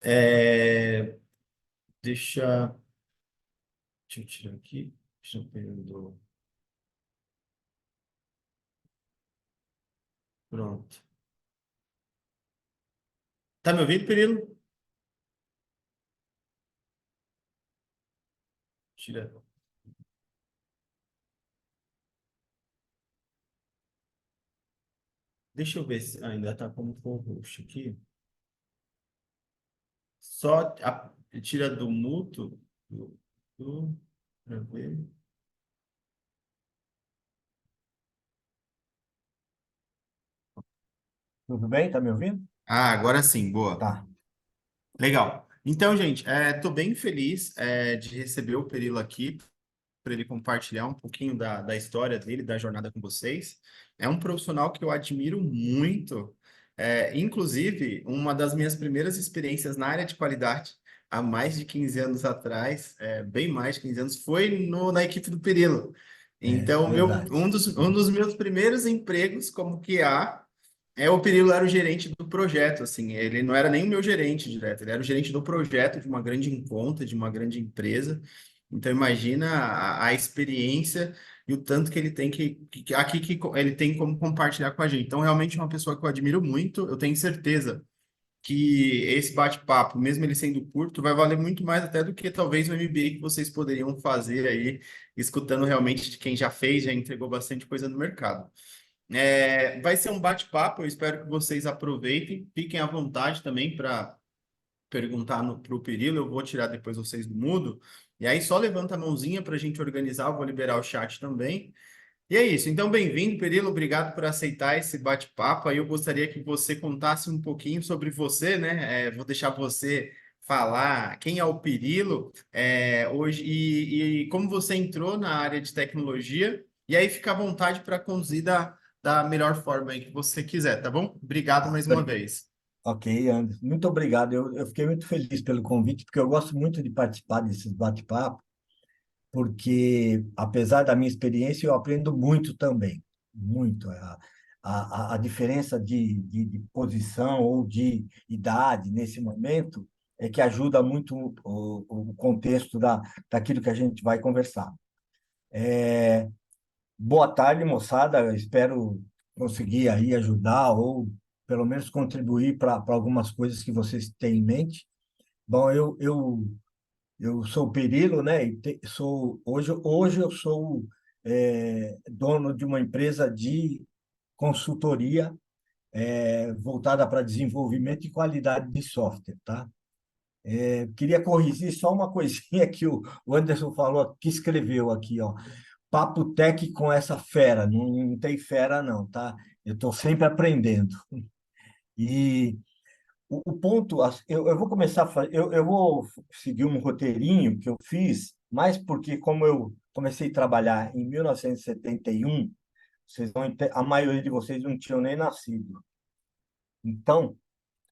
É, deixa, deixa eu tirar aqui. Deixa eu Pronto. Tá me ouvindo, Perilo? Tira. Deixa eu ver se ainda tá como for roxo aqui. Tira do mudo. Do, pra ver. Tudo bem? Tá me ouvindo? Ah, agora sim, boa. Tá. Legal. Então, gente, estou bem feliz de receber o Perilo aqui para ele compartilhar um pouquinho da história dele, da jornada com vocês. É um profissional que eu admiro muito. Inclusive, uma das minhas primeiras experiências na área de qualidade, há mais de 15 anos atrás, bem mais de 15 anos, foi na equipe do Perilo. É, Então, verdade. um dos meus primeiros empregos como QA o Perilo era o gerente do projeto, assim, ele não era nem o meu gerente direto, ele era o gerente do projeto de uma grande conta, de uma grande empresa. Então imagina a experiência e o tanto que ele tem ele tem como compartilhar com a gente. Então realmente é uma pessoa que eu admiro muito. Eu tenho certeza que esse bate-papo, mesmo ele sendo curto, vai valer muito mais até do que talvez o MBA que vocês poderiam fazer aí, escutando realmente de quem já fez, já entregou bastante coisa no mercado. Vai ser um bate-papo, eu espero que vocês aproveitem. Fiquem à vontade também para perguntar para o Perilo, eu vou tirar depois vocês do mudo. E aí só levanta a mãozinha para a gente organizar, eu vou liberar o chat também. E é isso, então bem-vindo, Perilo, obrigado por aceitar esse bate-papo. Aí eu gostaria que você contasse um pouquinho sobre você, né? Vou deixar você falar quem é o Perilo hoje e como você entrou na área de tecnologia. E aí fica à vontade para conduzir da melhor forma aí que você quiser, tá bom? Obrigado Ah, mais uma vez. ok, Anderson. Muito obrigado. Eu fiquei muito feliz pelo convite, porque eu gosto muito de participar desses bate-papos, porque, apesar da minha experiência, eu aprendo muito também. Muito. A diferença de posição ou de idade nesse momento é que ajuda muito o contexto daquilo que a gente vai conversar. Boa tarde, moçada. Eu espero conseguir aí ajudar ou pelo menos contribuir para algumas coisas que vocês têm em mente. Bom, eu sou perilo, né? Hoje eu sou dono de uma empresa de consultoria voltada para desenvolvimento e qualidade de software, tá? Queria corrigir só uma coisinha que o Anderson falou, que escreveu aqui, ó. Papo Tech com essa fera. Não, não tem fera, não, tá? Eu estou sempre aprendendo. E o ponto, eu vou começar a fazer, eu vou seguir um roteirinho que eu fiz, mais porque, como eu comecei a trabalhar em 1971, a maioria de vocês não tinham nem nascido. Então,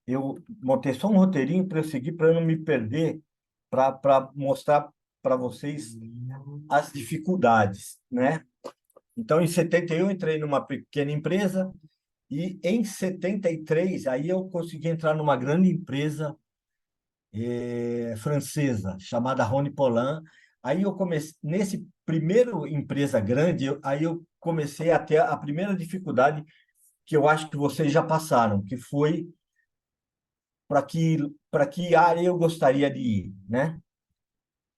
eu montei só um roteirinho para eu seguir, para eu não me perder, para mostrar para vocês as dificuldades, né? Então, em 71, eu entrei numa pequena empresa e em 73, aí eu consegui entrar numa grande empresa francesa chamada Rony Polan. Aí eu comecei, nesse primeiro empresa grande, aí eu comecei a ter a primeira dificuldade que eu acho que vocês já passaram, que foi para que área eu gostaria de ir, né?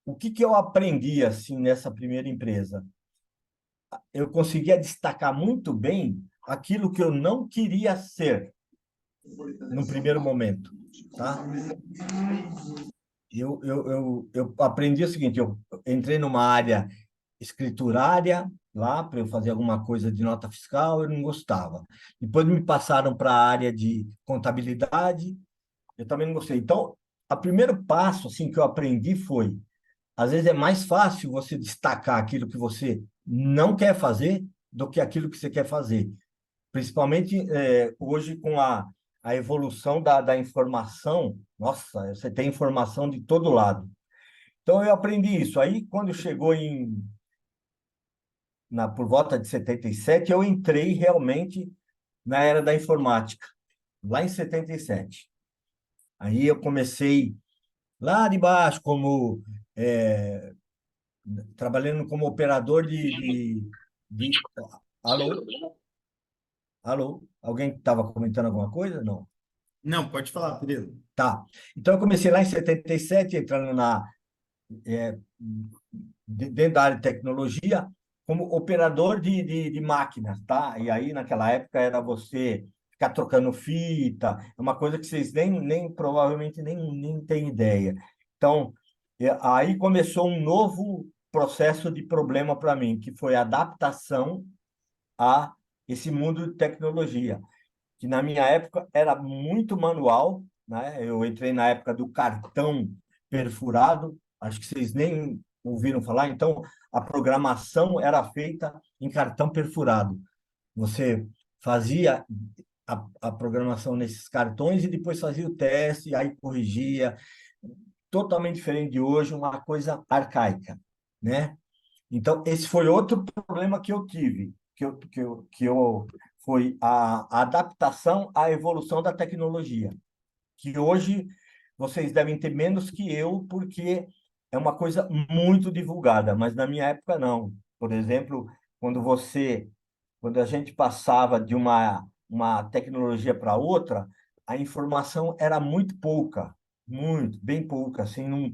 O que que eu aprendi assim nessa primeira empresa? Eu conseguia destacar muito bem aquilo que eu não queria ser no primeiro momento, tá? Eu aprendi o seguinte, eu entrei numa área escriturária lá para eu fazer alguma coisa de nota fiscal, eu não gostava. Depois me passaram para a área de contabilidade, eu também não gostei. Então, o primeiro passo assim que eu aprendi foi, às vezes é mais fácil você destacar aquilo que você não quer fazer do que aquilo que você quer fazer. Principalmente hoje com a evolução da informação, nossa, você tem informação de todo lado. Então, eu aprendi isso. Aí, quando chegou por volta de 77, eu entrei realmente na era da informática, lá em 77. Aí eu comecei lá de baixo, como é, trabalhando como operador de... Alô? Alô? Alguém estava comentando alguma coisa? Não. Não, pode falar, Pedro. Tá. Então, eu comecei lá em 77 entrando é, dentro da área de tecnologia, como operador de máquinas, tá? E aí, naquela época, era você ficar trocando fita, é uma coisa que vocês nem provavelmente nem têm ideia. Então, aí começou um novo processo de problema para mim, que foi a adaptação a esse mundo de tecnologia, que na minha época era muito manual, né? Eu entrei na época do cartão perfurado, acho que vocês nem ouviram falar, então a programação era feita em cartão perfurado. Você fazia a programação nesses cartões e depois fazia o teste, aí corrigia, totalmente diferente de hoje, uma coisa arcaica, né? Então, esse foi outro problema que eu tive, que eu foi a adaptação à evolução da tecnologia, que hoje vocês devem ter menos que eu, porque é uma coisa muito divulgada, mas na minha época não. Por exemplo, quando a gente passava de uma tecnologia para outra, a informação era muito pouca, muito, bem pouca, assim, não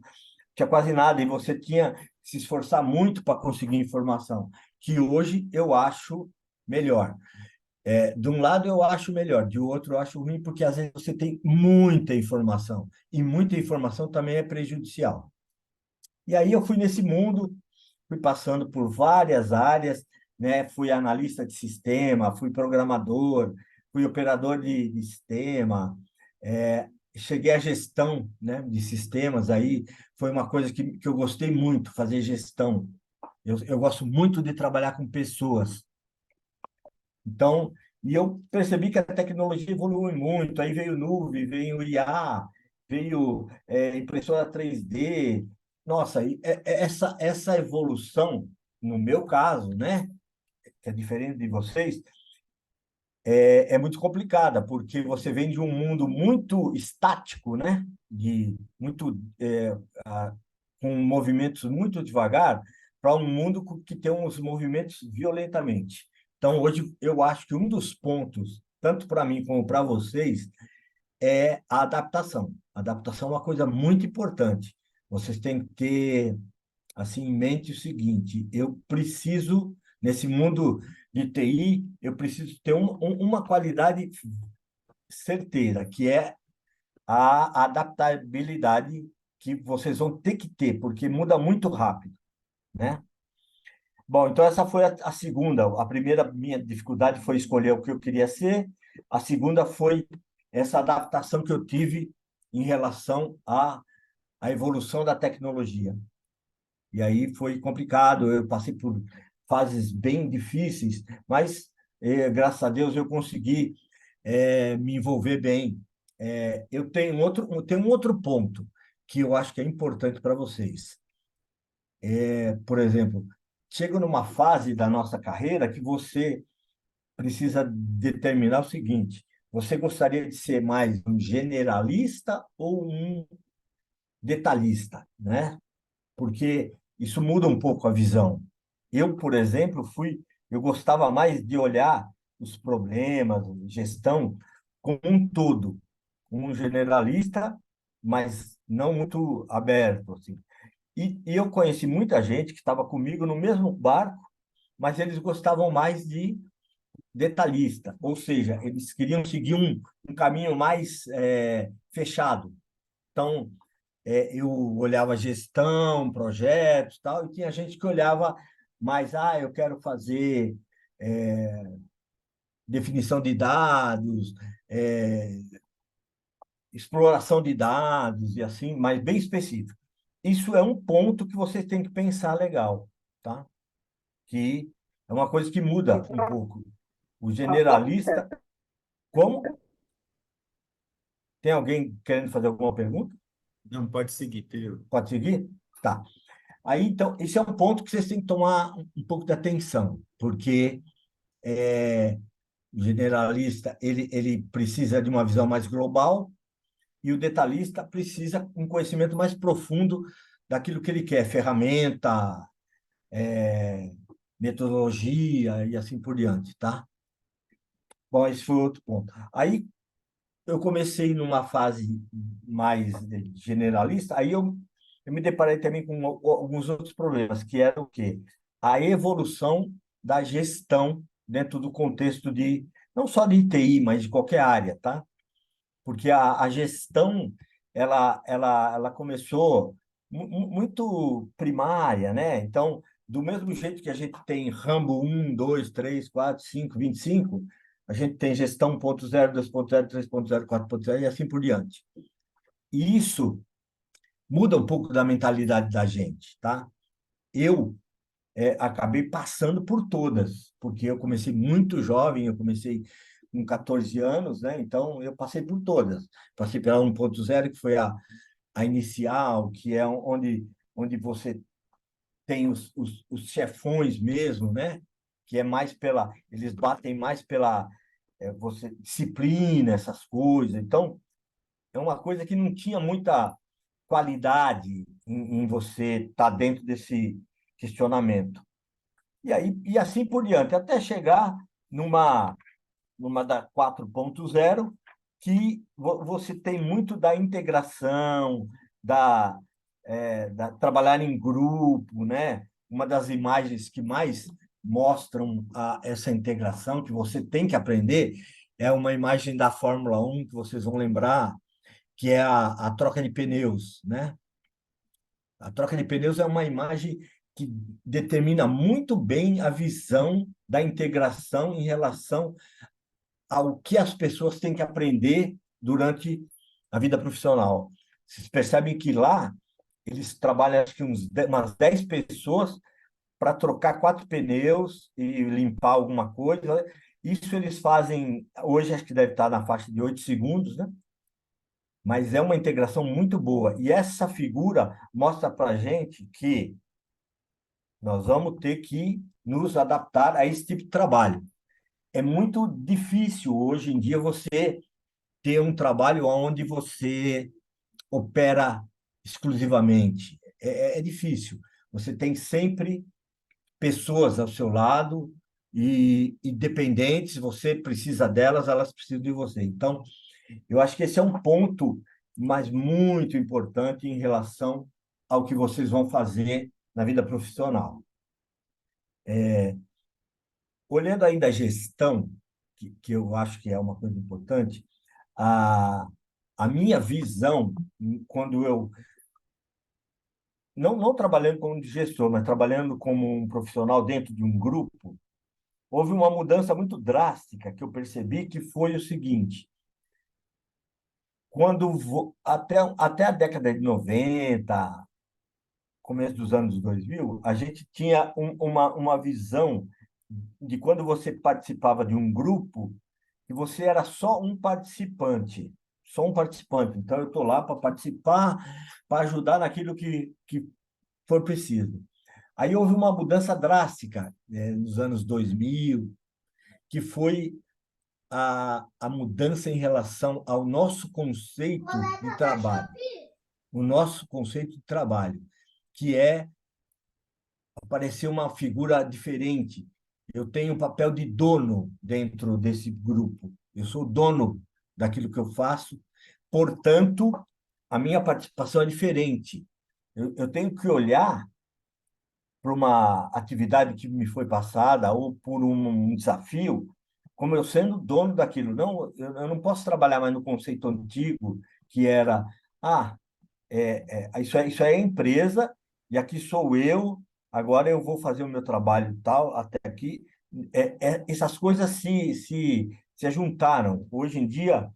tinha quase nada, e você tinha que se esforçar muito para conseguir informação, que hoje eu acho melhor. De um lado eu acho melhor, de outro eu acho ruim, porque às vezes você tem muita informação, e muita informação também é prejudicial. E aí eu fui nesse mundo, fui passando por várias áreas, né? Fui analista de sistema, fui programador, fui operador de sistema, cheguei à gestão, né, de sistemas, aí foi uma coisa que eu gostei muito, fazer gestão. Eu gosto muito de trabalhar com pessoas. Então, e eu percebi que a tecnologia evoluiu muito, aí veio nuvem, veio IA, veio impressora 3D. Nossa, essa evolução, no meu caso, né, que é diferente de vocês, é muito complicada, porque você vem de um mundo muito estático, né, com movimentos muito devagar, para um mundo que tem uns movimentos violentamente. Então, hoje, eu acho que um dos pontos, tanto para mim como para vocês, é a adaptação. A adaptação é uma coisa muito importante. Vocês têm que ter assim em mente o seguinte: eu preciso, nesse mundo de TI, eu preciso ter uma qualidade certeira, que é a adaptabilidade que vocês vão ter que ter, porque muda muito rápido, né? Bom, então essa foi a segunda. A primeira minha dificuldade foi escolher o que eu queria ser. A segunda foi essa adaptação que eu tive em relação à evolução da tecnologia. E aí foi complicado, eu passei por fases bem difíceis, mas graças a Deus eu consegui me envolver bem. Eu tenho um outro ponto que eu acho que é importante para vocês. Por exemplo, chega numa fase da nossa carreira que você precisa determinar o seguinte: você gostaria de ser mais um generalista ou um detalhista, né? Porque isso muda um pouco a visão. Eu, por exemplo, eu gostava mais de olhar os problemas, gestão, como um todo, como um generalista, mas não muito aberto, assim. E eu conheci muita gente que estava comigo no mesmo barco, mas eles gostavam mais de detalhista, ou seja, eles queriam seguir um caminho mais fechado. Então, eu olhava gestão, projetos, tal, e tinha gente que olhava mais, eu quero fazer definição de dados, é, exploração de dados e assim, mas bem específico. Isso é um ponto que vocês têm que pensar legal, tá? Que é uma coisa que muda um pouco. O generalista, como? Tem alguém querendo fazer alguma pergunta? Não, pode seguir, Pedro. Pode seguir? Tá. Aí, então, esse é um ponto que vocês têm que tomar um pouco de atenção, porque o generalista ele precisa de uma visão mais global, E o detalhista precisa um conhecimento mais profundo daquilo que ele quer, ferramenta, é, metodologia e assim por diante, tá? Bom, esse foi outro ponto. Aí eu comecei numa fase mais generalista, eu me deparei também com alguns outros problemas, que era o quê? A evolução da gestão dentro do contexto de, não só de TI, mas de qualquer área, tá? Porque a gestão, ela começou muito primária, né? Então, do mesmo jeito que a gente tem Rambo 1, 2, 3, 4, 5, 25, a gente tem gestão 1.0, 2.0, 3.0, 4.0 e assim por diante. E isso muda um pouco da mentalidade da gente, tá? Eu acabei passando por todas, porque eu comecei muito jovem, eu comecei com 14 anos, né? Então, eu passei por todas. Passei pela 1.0, que foi a inicial, que é onde você tem os chefões mesmo, né? Que é mais pela... Eles batem mais pela você disciplina, essas coisas. Então, é uma coisa que não tinha muita qualidade em você estar dentro desse questionamento. E aí, e assim por diante, até chegar numa da 4.0, que você tem muito da integração, da trabalhar em grupo, né? Uma das imagens que mais mostram essa integração que você tem que aprender é uma imagem da Fórmula 1 que vocês vão lembrar, que é a troca de pneus, né? A troca de pneus é uma imagem que determina muito bem a visão da integração em relação ao que as pessoas têm que aprender durante a vida profissional. Vocês percebem que lá eles trabalham, acho que umas 10 pessoas para trocar 4 pneus e limpar alguma coisa. Isso eles fazem, hoje acho que deve estar na faixa de 8 segundos, né? Mas é uma integração muito boa. E essa figura mostra para a gente que nós vamos ter que nos adaptar a esse tipo de trabalho. É muito difícil hoje em dia você ter um trabalho onde você opera exclusivamente. É difícil. Você tem sempre pessoas ao seu lado e dependentes, você precisa delas, elas precisam de você. Então, eu acho que esse é um ponto, mas muito importante em relação ao que vocês vão fazer na vida profissional. Olhando ainda a gestão, que eu acho que é uma coisa importante, a, a minha visão, quando eu, não trabalhando como gestor, mas trabalhando como um profissional dentro de um grupo, houve uma mudança muito drástica que eu percebi, que foi o seguinte: até a década de 90, começo dos anos 2000, a gente tinha uma visão de quando você participava de um grupo, que você era só um participante, só um participante. Então, eu estou lá para participar, para ajudar naquilo que for preciso. Aí houve uma mudança drástica, nos anos 2000, que foi a mudança em relação ao nosso conceito de trabalho. O nosso conceito de trabalho, que é aparecer uma figura diferente. Eu tenho o papel de dono dentro desse grupo. Eu sou dono daquilo que eu faço, portanto, a minha participação é diferente. Eu tenho que olhar para uma atividade que me foi passada ou por um desafio, como eu sendo dono daquilo. Não, eu não posso trabalhar mais no conceito antigo, que era, ah, isso é empresa, e aqui sou eu, agora eu vou fazer o meu trabalho tal, até aqui. Essas coisas se juntaram. Hoje em dia,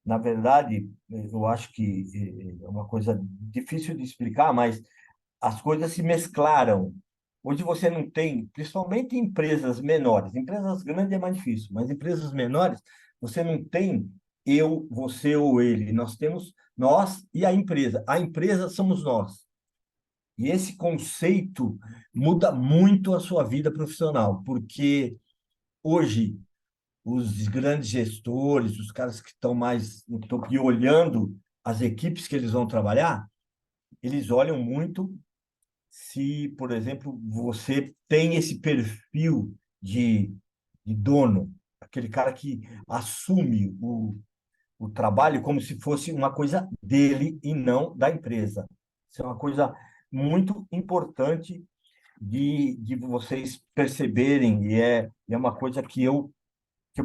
na verdade, eu acho que é uma coisa difícil de explicar, mas as coisas se mesclaram. Hoje você não tem, principalmente em empresas menores, empresas grandes é mais difícil, mas empresas menores, você não tem eu, você ou ele. Nós temos nós e a empresa. A empresa somos nós. E esse conceito muda muito a sua vida profissional, porque hoje os grandes gestores, os caras que estão mais no topo e olhando as equipes que eles vão trabalhar, eles olham muito se, por exemplo, você tem esse perfil de dono, aquele cara que assume o trabalho como se fosse uma coisa dele e não da empresa. Isso é uma coisa muito importante de vocês perceberem, e é uma coisa que eu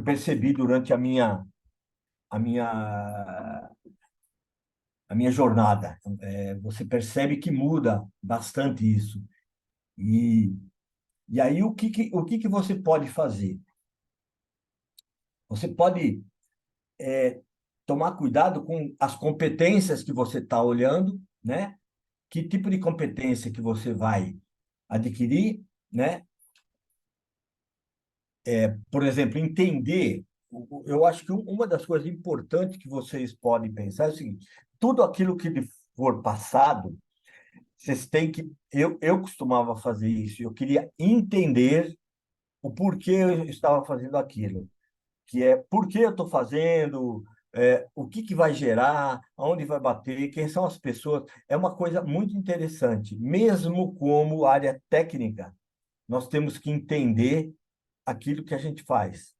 percebi durante a minha, a minha jornada. Você percebe que muda bastante isso. E, e aí, o que que você pode fazer? Você pode tomar cuidado com as competências que você está olhando, né? Que tipo de competência que você vai adquirir, né? Por exemplo, entender. Eu acho que uma das coisas importantes que vocês podem pensar é o seguinte: tudo aquilo que lhe for passado, vocês têm que. Eu costumava fazer isso, eu queria entender o porquê eu estava fazendo aquilo, que é por que eu estou fazendo, o que que vai gerar, aonde vai bater, quem são as pessoas. É uma coisa muito interessante. Mesmo como área técnica, nós temos que entender aquilo que a gente faz,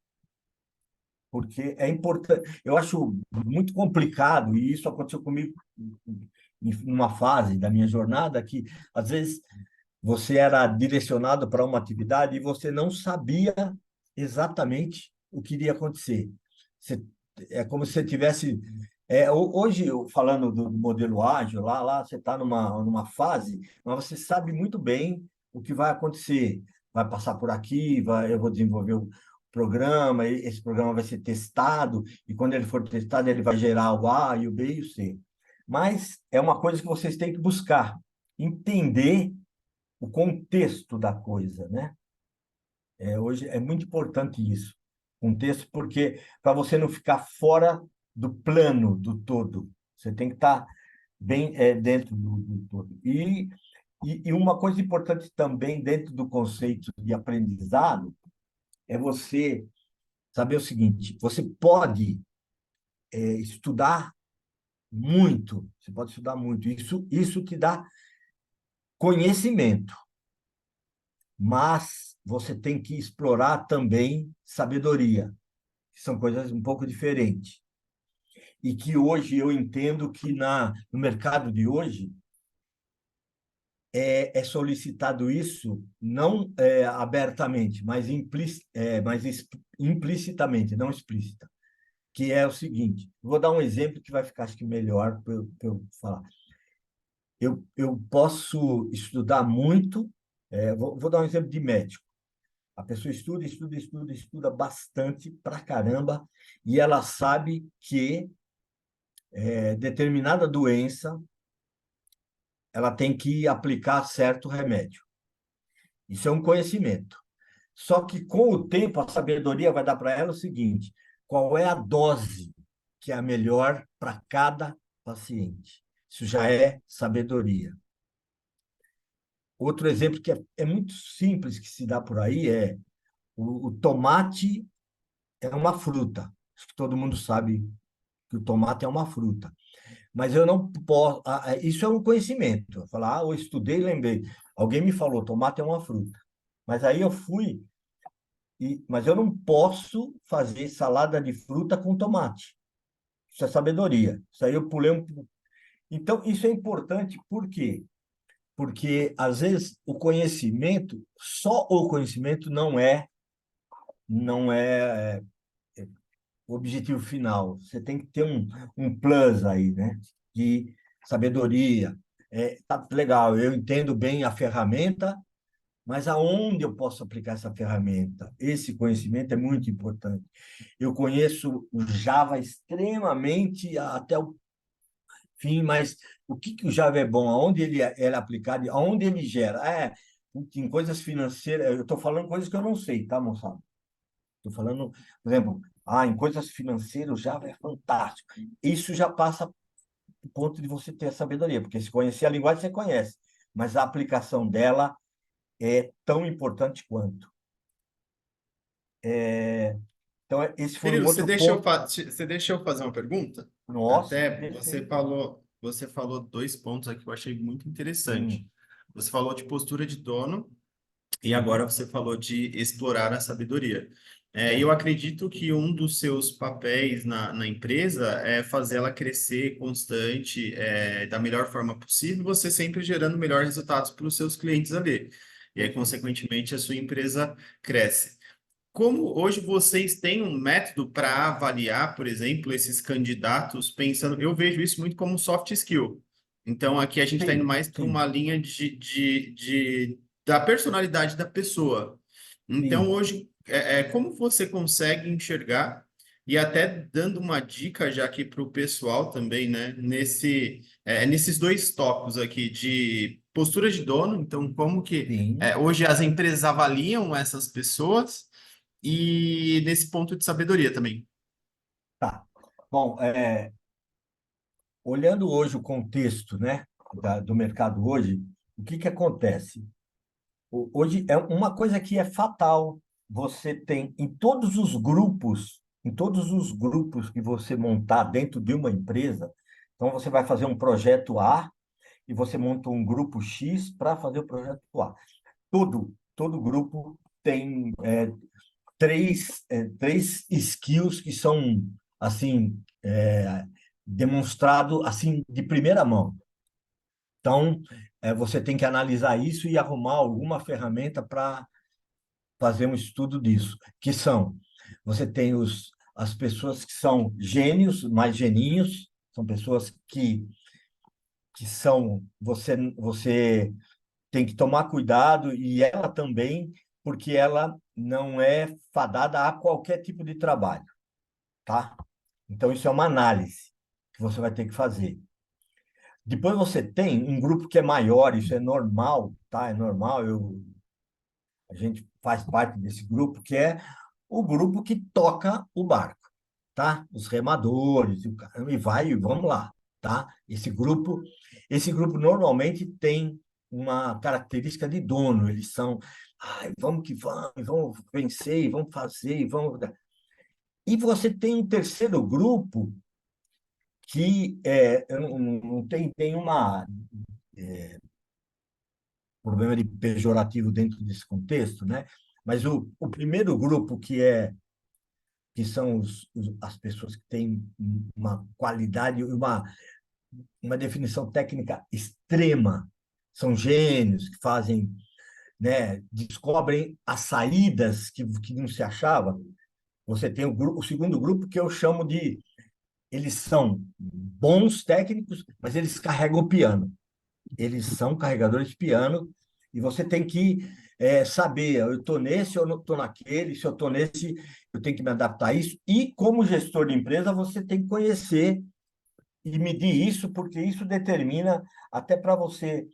porque é importante. Eu acho muito complicado, e isso aconteceu comigo em uma fase da minha jornada, que às vezes você era direcionado para uma atividade e você não sabia exatamente o que iria acontecer. Você, é como se você tivesse. Hoje, falando do modelo ágil, lá você está numa fase, mas você sabe muito bem o que vai acontecer. Vai passar por aqui, eu vou desenvolver o programa, e esse programa vai ser testado, e quando ele for testado, ele vai gerar o A, e o B e o C. Mas é uma coisa que vocês têm que buscar, entender o contexto da coisa, né? Hoje é muito importante isso, contexto, porque para você não ficar fora do plano do todo, você tem que estar bem dentro do todo. E uma coisa importante também dentro do conceito de aprendizado é você saber o seguinte: você pode estudar muito, você pode estudar muito, isso te dá conhecimento, mas você tem que explorar também sabedoria, que são coisas um pouco diferentes. E que hoje eu entendo que no mercado de hoje é solicitado isso não abertamente, mas, implicitamente, não explícita. Que é o seguinte, vou dar um exemplo que vai ficar, acho que, melhor para eu falar. Eu posso estudar muito, vou dar um exemplo de médico. A pessoa estuda, estuda, estuda, estuda bastante pra caramba e ela sabe que determinada doença ela tem que aplicar certo remédio. Isso é um conhecimento. Só que com o tempo a sabedoria vai dar para ela o seguinte: qual é a dose que é a melhor para cada paciente? Isso já é sabedoria. Outro exemplo que é muito simples que se dá por aí é o tomate é uma fruta. Acho que todo mundo sabe que o tomate é uma fruta. Mas eu não posso. Isso é um conhecimento. Falar, eu estudei e lembrei. Alguém me falou, tomate é uma fruta. Mas aí eu fui, mas eu não posso fazer salada de fruta com tomate. Isso é sabedoria. Isso aí eu pulei um. Então, isso é importante, por quê? Porque, às vezes, só o conhecimento não é o objetivo final. Você tem que ter um plus aí, né? De sabedoria. Tá legal, eu entendo bem a ferramenta, mas aonde eu posso aplicar essa ferramenta? Esse conhecimento é muito importante. Eu conheço o Java extremamente até o fim, mas o que que o Java é bom? Aonde ele é aplicado? Aonde ele gera? Em coisas financeiras, eu estou falando coisas que eu não sei, tá, moçada? Estou falando, por exemplo, em coisas financeiras, o Java é fantástico. Isso já passa o ponto de você ter a sabedoria, porque se conhecer a linguagem, você conhece, mas a aplicação dela é tão importante quanto. Então, esse foi um Murilo, outro ponto. você deixa eu fazer uma pergunta? Nossa, que Até perfeito. você falou dois pontos aqui que eu achei muito interessante. Sim, Você falou de postura de dono e agora sim, você falou de explorar a sabedoria. E eu sim, acredito que um dos seus papéis na empresa é fazer ela crescer constante, da melhor forma possível, você sempre gerando melhores resultados para os seus clientes ali. E aí, perfeito. consequentemente, a sua empresa cresce. Como hoje vocês têm um método para avaliar, por exemplo, esses candidatos, pensando, eu vejo isso muito como um soft skill. Então, aqui a gente está indo Sim, mais para uma sim, linha da personalidade da pessoa. Então, sim, hoje, como você consegue enxergar, e até dando uma dica já aqui para o pessoal também, né, nesses dois tópicos aqui de postura de dono, então, como que sim. hoje as empresas avaliam essas pessoas e nesse ponto de sabedoria também. Tá. Bom, olhando hoje o contexto, né, do mercado hoje, o que que acontece? Hoje é uma coisa que é fatal. Você tem em todos os grupos que você montar dentro de uma empresa, então você vai fazer um projeto A e você monta um grupo X para fazer o projeto A. Todo grupo tem três skills que são assim demonstrado assim de primeira mão. Então, você tem que analisar isso e arrumar alguma ferramenta para fazer um estudo disso, que são, você tem as pessoas que são gênios, mais geninhos, são pessoas que são, você tem que tomar cuidado, e ela também, porque ela não é fadada a qualquer tipo de trabalho, tá? Então, isso é uma análise que você vai ter que fazer. Depois você tem um grupo que é maior, isso é normal, tá? É normal, a gente faz parte desse grupo, que é o grupo que toca o barco, tá? Os remadores, e vai, vamos lá, tá? Esse grupo normalmente tem uma característica de dono, eles são, ai, vamos que vamos, vamos vencer, vamos fazer, vamos. E você tem um terceiro grupo que eu não tem uma problema de pejorativo dentro desse contexto, né? Mas o primeiro grupo que são as pessoas que têm uma qualidade, uma definição técnica extrema, são gênios que fazem, né, descobrem as saídas que não se achava. Você tem o segundo grupo que eu chamo de eles são bons técnicos, mas eles carregam o piano. Eles são carregadores de piano e você tem que saber, eu estou nesse ou estou naquele, se eu estou nesse, eu tenho que me adaptar a isso. E como gestor de empresa, você tem que conhecer e medir isso, porque isso determina até para você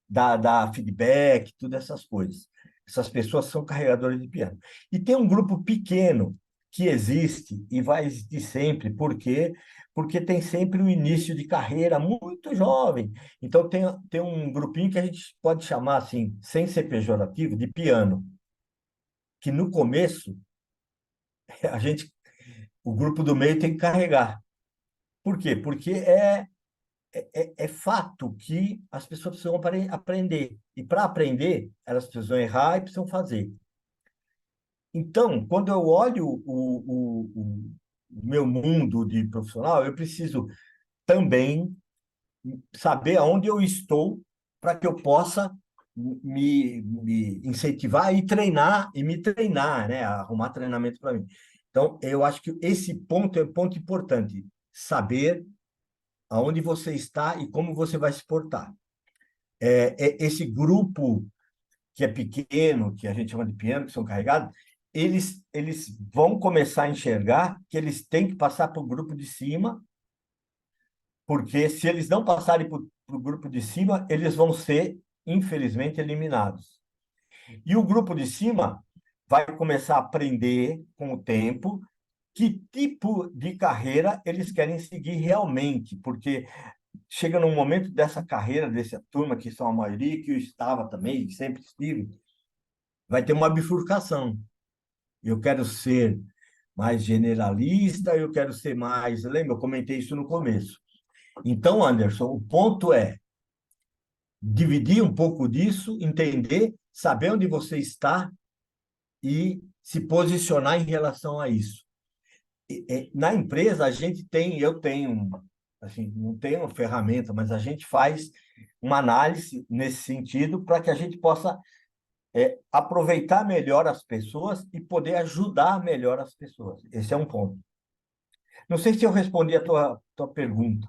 dar feedback, todas essas coisas. Essas pessoas são carregadores de piano. E tem um grupo pequeno que existe e vai existir sempre. Por quê? Porque tem sempre um início de carreira muito jovem. Então, tem um grupinho que a gente pode chamar assim, sem ser pejorativo, de piano, que no começo a gente, o grupo do meio tem que carregar. Por quê? Porque é fato que as pessoas precisam aprender. E para aprender, elas precisam errar e precisam fazer. Então, quando eu olho o meu mundo de profissional, eu preciso também saber aonde eu estou para que eu possa me incentivar e me treinar, né? Arrumar treinamento para mim. Então, eu acho que esse ponto é um ponto importante. Saber aonde você está e como você vai se portar. Esse grupo que é pequeno, que a gente chama de pequeno, que são carregados, eles vão começar a enxergar que eles têm que passar para o grupo de cima, porque se eles não passarem para o grupo de cima, eles vão ser, infelizmente, eliminados. E o grupo de cima vai começar a aprender com o tempo que tipo de carreira eles querem seguir realmente, porque chega num momento dessa carreira, dessa turma, que são a maioria, que eu estava também, sempre estive, vai ter uma bifurcação. Eu quero ser mais generalista, eu quero ser mais. Lembra? Eu comentei isso no começo. Então, Anderson, o ponto é dividir um pouco disso, entender, saber onde você está e se posicionar em relação a isso. Na empresa, a gente tem, eu tenho, assim, não tenho uma ferramenta, mas a gente faz uma análise nesse sentido para que a gente possa aproveitar melhor as pessoas e poder ajudar melhor as pessoas. Esse é um ponto. Não sei se eu respondi a tua pergunta.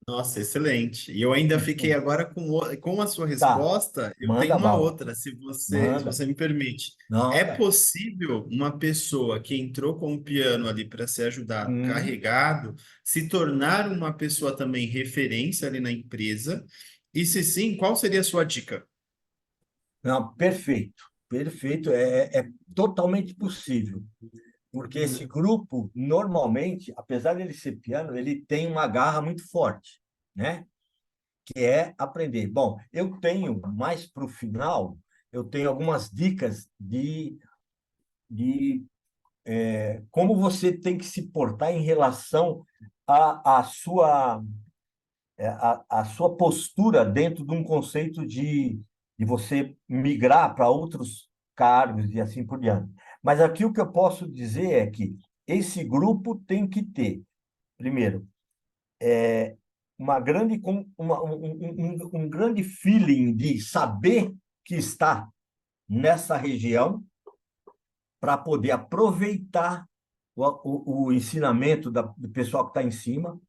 Nossa, excelente. E eu ainda fiquei agora com a sua Tá, resposta. Eu tenho manda uma bala, outra, se manda. você me permite. Não, É tá. possível uma pessoa que entrou com o piano ali para ser ajudado, Hum. carregado, se tornar uma pessoa também referência ali na empresa? E se sim, qual seria a sua dica? Não, perfeito, perfeito, é totalmente possível, porque esse grupo, normalmente, apesar dele ser piano, ele tem uma garra muito forte, né? Que é aprender. Bom, eu tenho, mais para o final, eu tenho algumas dicas de como você tem que se portar em relação à sua postura dentro de um conceito de você migrar para outros cargos e assim por diante. Mas aqui o que eu posso dizer é que esse grupo tem que ter, primeiro, uma grande, um grande feeling de saber que está nessa região para poder aproveitar o ensinamento do pessoal que está em cima.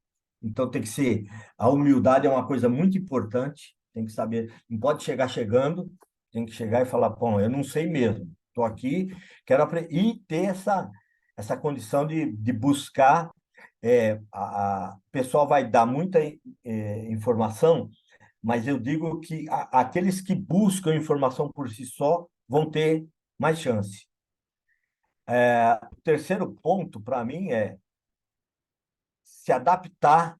Então, tem que ser. A humildade é uma coisa muito importante, tem que saber. Não pode chegar chegando, tem que chegar e falar: bom, eu não sei mesmo, estou aqui, quero aprender. E ter essa condição de buscar. O pessoal vai dar muita informação, mas eu digo que aqueles que buscam informação por si só vão ter mais chance. O terceiro ponto, para mim, é se adaptar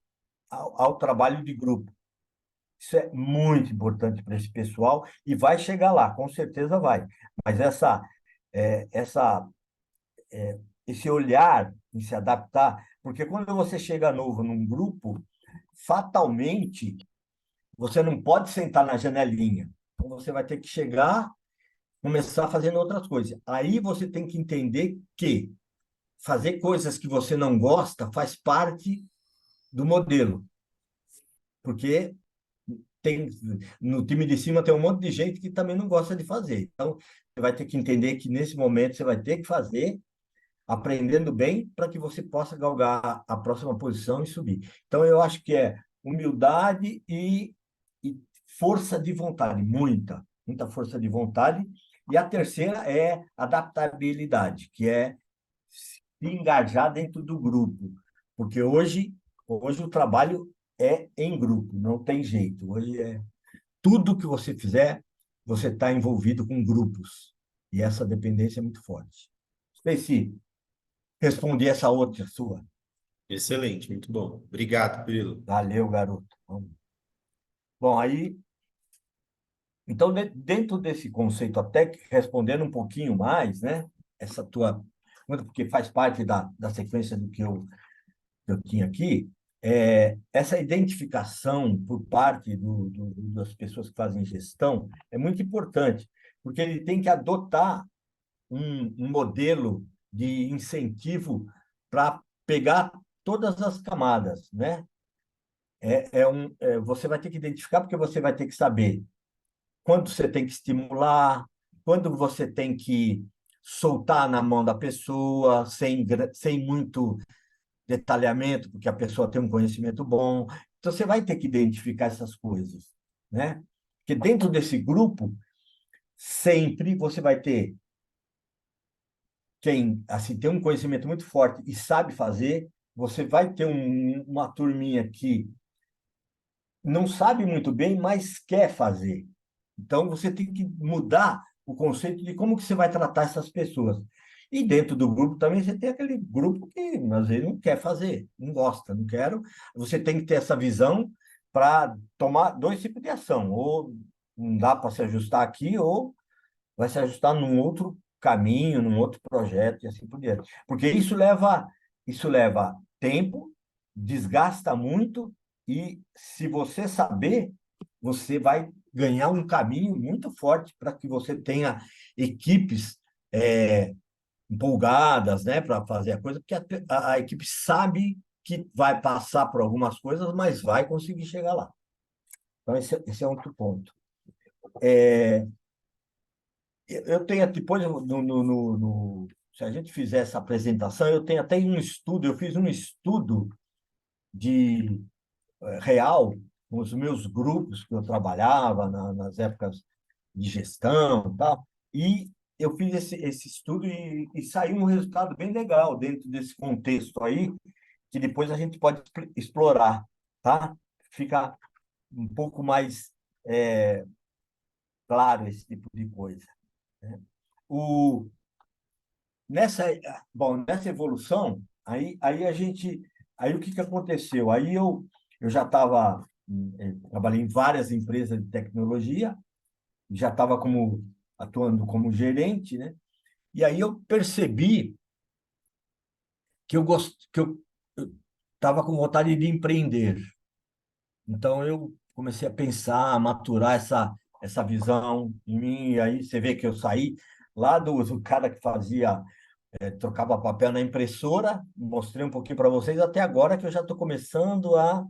ao trabalho de grupo. Isso é muito importante para esse pessoal e vai chegar lá, com certeza vai. Mas é, essa, esse olhar em se adaptar, porque quando você chega novo num grupo, fatalmente você não pode sentar na janelinha. Então você vai ter que chegar, começar fazendo outras coisas. Aí você tem que entender que fazer coisas que você não gosta faz parte do modelo, porque tem no time de cima tem um monte de gente que também não gosta de fazer. Então, você vai ter que entender que nesse momento você vai ter que fazer, aprendendo bem, para que você possa galgar a próxima posição e subir. Então, eu acho que é humildade e força de vontade, muita força de vontade. E a terceira é adaptabilidade, que é se engajar dentro do grupo, porque hoje o trabalho é em grupo, não tem jeito. Hoje é tudo que você fizer, você está envolvido com grupos. E essa dependência é muito forte. Não sei se respondi essa outra sua. Excelente, muito bom. Obrigado, Pirilo. Valeu, garoto. Bom, aí, então, dentro desse conceito, até que respondendo um pouquinho mais, né? Essa tua, porque faz parte da sequência do que eu tinha aqui, essa identificação por parte das pessoas que fazem gestão é muito importante, porque ele tem que adotar um modelo de incentivo para pegar todas as camadas, né? Você vai ter que identificar, porque você vai ter que saber quando você tem que estimular, quando você tem que soltar na mão da pessoa, sem muito detalhamento, porque a pessoa tem um conhecimento bom. Então, você vai ter que identificar essas coisas, né? Porque dentro desse grupo, sempre você vai ter quem assim tem um conhecimento muito forte e sabe fazer, você vai ter uma turminha que não sabe muito bem, mas quer fazer. Então, você tem que mudar o conceito de como que você vai tratar essas pessoas. E dentro do grupo também você tem aquele grupo que às vezes não quer fazer, não gosta, não quero. Você tem que ter essa visão para tomar dois tipos de ação. Ou não dá para se ajustar aqui, ou vai se ajustar num outro caminho, num outro projeto e assim por diante. Porque isso leva tempo, desgasta muito e se você saber, você vai ganhar um caminho muito forte para que você tenha equipes empolgadas, né, para fazer a coisa, porque a equipe sabe que vai passar por algumas coisas, mas vai conseguir chegar lá. Então, esse é outro ponto. Eu tenho, depois, se a gente fizer essa apresentação, eu tenho até um estudo, eu fiz um estudo de real com os meus grupos que eu trabalhava nas épocas de gestão e tal, e eu fiz esse estudo e saiu um resultado bem legal dentro desse contexto aí, que depois a gente pode explorar, tá? Fica um pouco mais claro esse tipo de coisa, né? O, nessa, nessa evolução, aí o que que aconteceu? Aí eu já estava, trabalhei em várias empresas de tecnologia, já estava atuando como gerente, né? E aí eu percebi que eu estava com vontade de empreender. Então eu comecei a pensar, a maturar essa visão em mim. E aí você vê que eu saí lá do cara que fazia, trocava papel na impressora, mostrei um pouquinho para vocês, até agora que eu já estou começando a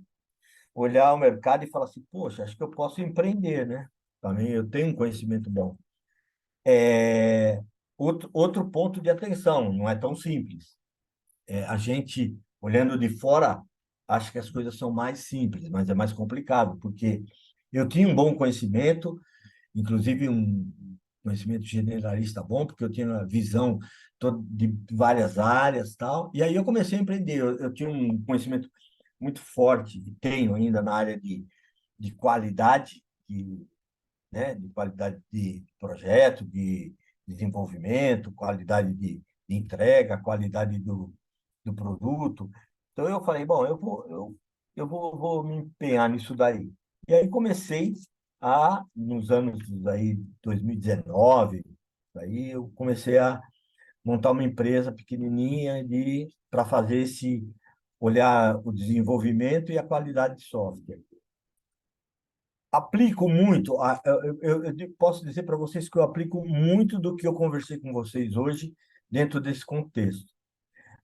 olhar o mercado e falar assim, poxa, acho que eu posso empreender, né? Também eu tenho um conhecimento bom. É, outro ponto de atenção, não é tão simples. A gente, olhando de fora, acha que as coisas são mais simples, mas é mais complicado, porque eu tinha um bom conhecimento, inclusive um conhecimento generalista bom, porque eu tinha uma visão de várias áreas, tal. E aí eu comecei a empreender. Eu tinha um conhecimento muito forte, e tenho ainda na área de qualidade, de qualidade de projeto, de desenvolvimento, qualidade de entrega, qualidade do produto. Então eu falei, bom, vou me empenhar nisso daí. E aí comecei nos anos aí 2019, aí eu comecei a montar uma empresa pequenininha para fazer olhar o desenvolvimento e a qualidade de software. Aplico muito, eu posso dizer para vocês que eu aplico muito do que eu conversei com vocês hoje dentro desse contexto.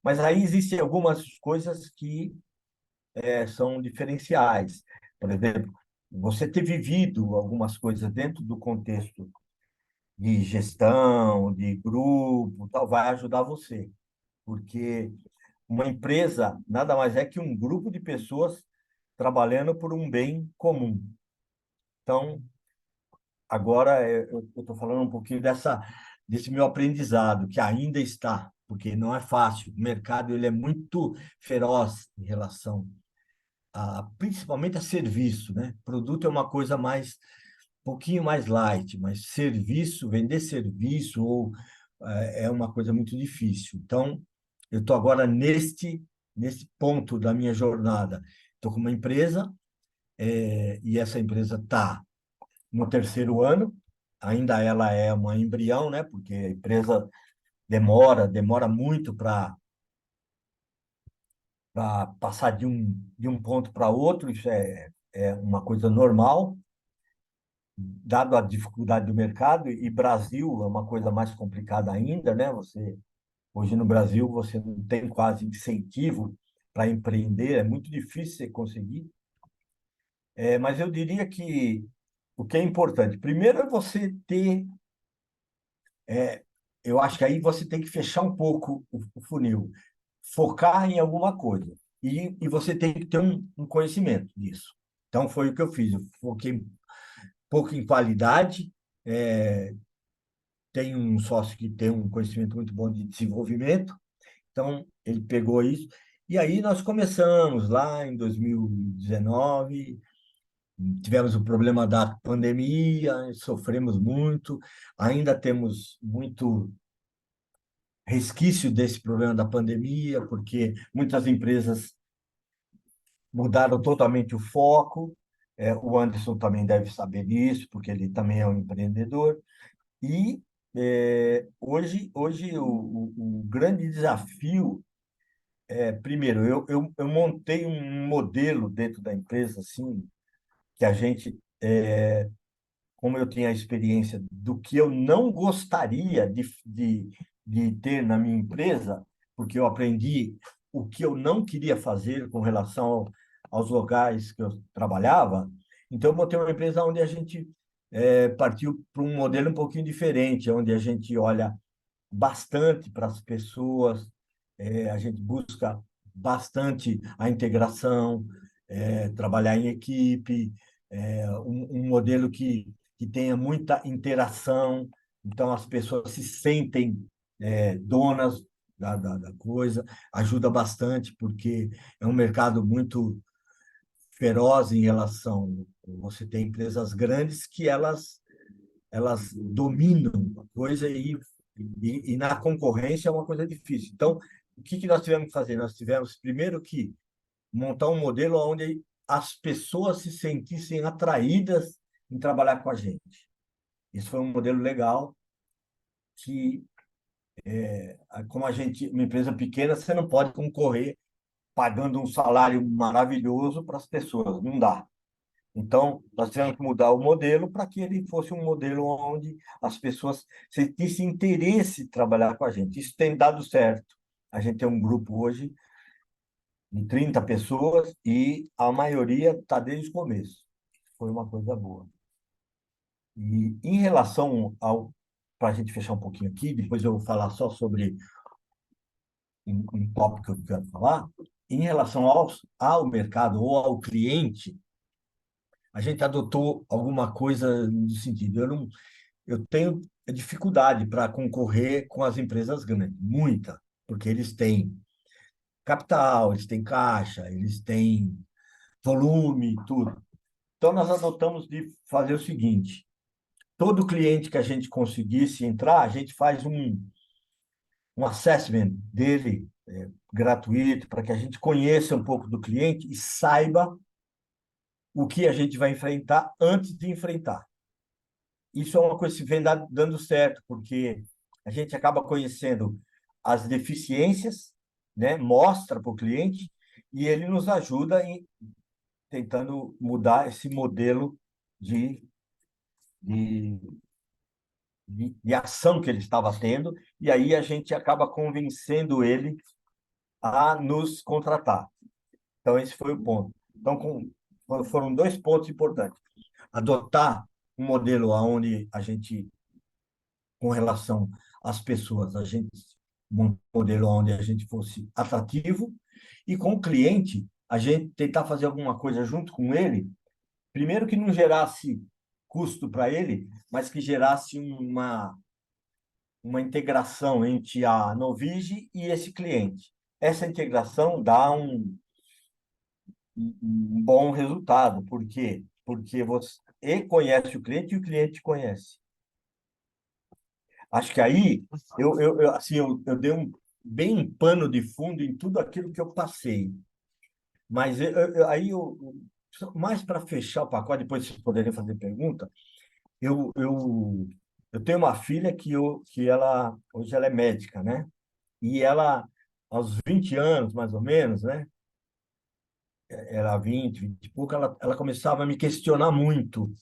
Mas aí existem algumas coisas que são diferenciais. Por exemplo, você ter vivido algumas coisas dentro do contexto de gestão, de grupo, tal, vai ajudar você. Porque uma empresa nada mais é que um grupo de pessoas trabalhando por um bem comum. Então, agora eu estou falando um pouquinho desse meu aprendizado, que ainda está, porque não é fácil. O mercado ele é muito feroz em relação principalmente a serviço, né? Produto é uma coisa um pouquinho mais light, mas vender serviço é uma coisa muito difícil. Então, eu estou agora nesse ponto da minha jornada. Estou com uma empresa, e essa empresa está no terceiro ano, ainda ela é uma embrião, né? Porque a empresa demora muito para passar de um ponto para outro, isso é uma coisa normal, dado a dificuldade do mercado, e Brasil é uma coisa mais complicada ainda, né? Hoje no Brasil você não tem quase incentivo para empreender, é muito difícil você conseguir. Mas eu diria que o que é importante, primeiro é você é, eu acho que aí você tem que fechar um pouco o funil, focar em alguma coisa. E você tem que ter um conhecimento disso. Então, foi o que eu fiz. Eu foquei um pouco em qualidade. Tem um sócio que tem um conhecimento muito bom de desenvolvimento. Então, ele pegou isso. E aí nós começamos lá em 2019. Tivemos o problema da pandemia, sofremos muito. Ainda temos muito resquício desse problema da pandemia, porque muitas empresas mudaram totalmente o foco. O Anderson também deve saber disso, porque ele também é um empreendedor. E Hoje o grande desafio primeiro, eu montei um modelo dentro da empresa, assim, que a gente, como eu tinha a experiência do que eu não gostaria de ter na minha empresa, porque eu aprendi o que eu não queria fazer com relação aos locais que eu trabalhava, então eu montei uma empresa onde a gente partiu para um modelo um pouquinho diferente, onde a gente olha bastante para as pessoas, a gente busca bastante a integração, trabalhar em equipe, um modelo que tenha muita interação, então as pessoas se sentem donas da coisa, ajuda bastante, porque é um mercado muito feroz em relação. Você tem empresas grandes que elas dominam a coisa e na concorrência é uma coisa difícil. Então, o que nós tivemos que fazer? Nós tivemos primeiro que montar um modelo onde as pessoas se sentissem atraídas em trabalhar com a gente. Esse foi um modelo legal que, como a gente, uma empresa pequena, você não pode concorrer pagando um salário maravilhoso para as pessoas, não dá. Então, nós tivemos que mudar o modelo para que ele fosse um modelo onde as pessoas sentissem interesse em trabalhar com a gente. Isso tem dado certo. A gente tem um grupo hoje de 30 pessoas e a maioria está desde o começo. Foi uma coisa boa. E em relação para a gente fechar um pouquinho aqui, depois eu vou falar só sobre um tópico que eu quero falar, em relação ao mercado ou ao cliente, a gente adotou alguma coisa no sentido, eu tenho dificuldade para concorrer com as empresas grandes, muita, porque eles têm capital, eles têm caixa, eles têm volume, tudo. Então, nós adotamos de fazer o seguinte: todo cliente que a gente conseguisse entrar, a gente faz um assessment dele, gratuito, para que a gente conheça um pouco do cliente e saiba o que a gente vai enfrentar antes de enfrentar. Isso é uma coisa que vem dando certo, porque a gente acaba conhecendo as deficiências, né? Mostra para o cliente e ele nos ajuda em tentando mudar esse modelo de, de, de ação que ele estava tendo, e aí a gente acaba convencendo ele a nos contratar. Então, esse foi o ponto. Então, foram dois pontos importantes. Adotar um modelo onde a gente com relação às pessoas, a gente montou um modelo onde a gente fosse atrativo e com o cliente, a gente tentar fazer alguma coisa junto com ele, primeiro que não gerasse custo para ele, mas que gerasse uma integração entre a Novige e esse cliente. Essa integração dá um bom resultado. Por quê? Porque você conhece o cliente e o cliente conhece. Acho que aí assim, eu dei bem um pano de fundo em tudo aquilo que eu passei. Mas mais para fechar o pacote, depois vocês poderiam fazer pergunta, eu, eu, eu tenho uma filha que ela, hoje ela é médica, né? E ela, aos 20 anos, mais ou menos, né? Era 20 e pouco, ela começava a me questionar muito.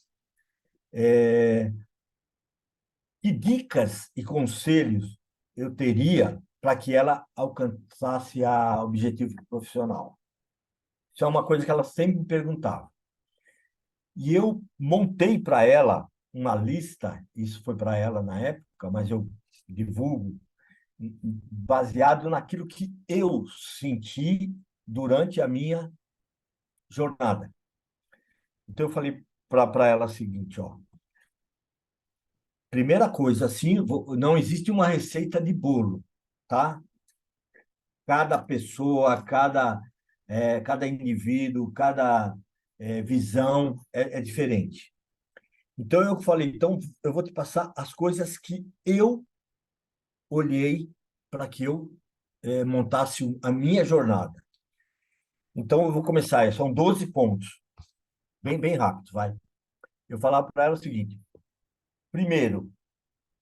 Que dicas e conselhos eu teria para que ela alcançasse a objetivo profissional? Isso é uma coisa que ela sempre me perguntava. E eu montei para ela uma lista, isso foi para ela na época, mas eu divulgo, baseado naquilo que eu senti durante a minha jornada. Então, eu falei para ela o seguinte, ó, primeira coisa, assim, não existe uma receita de bolo, tá? Cada pessoa, cada indivíduo, cada visão é diferente. Então, eu falei, então, eu vou te passar as coisas que eu olhei para que eu montasse a minha jornada. Então, eu vou começar, são 12 pontos, bem rápido, vai. Eu falar para ela o seguinte: primeiro,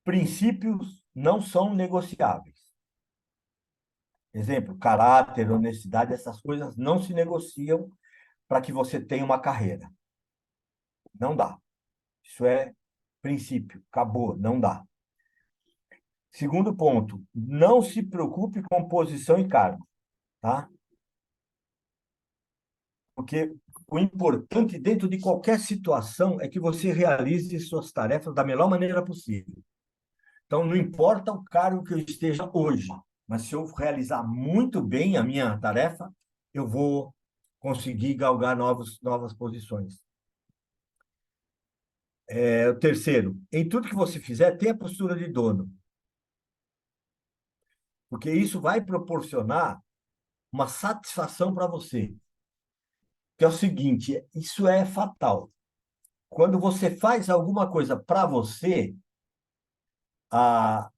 Princípios não são negociáveis. Exemplo, caráter, honestidade, essas coisas não se negociam para que você tenha uma carreira. Não dá. Isso é princípio. Acabou, não dá. Segundo ponto, não se preocupe com posição e cargo, tá? Porque o importante dentro de qualquer situação é que você realize suas tarefas da melhor maneira possível. Então, não importa o cargo que eu esteja hoje, mas se eu realizar muito bem a minha tarefa, eu vou conseguir galgar novas posições. O terceiro, em tudo que você fizer, tenha a postura de dono, porque isso vai proporcionar uma satisfação para você. Que é o seguinte, isso é fatal. Quando você faz alguma coisa para você, a,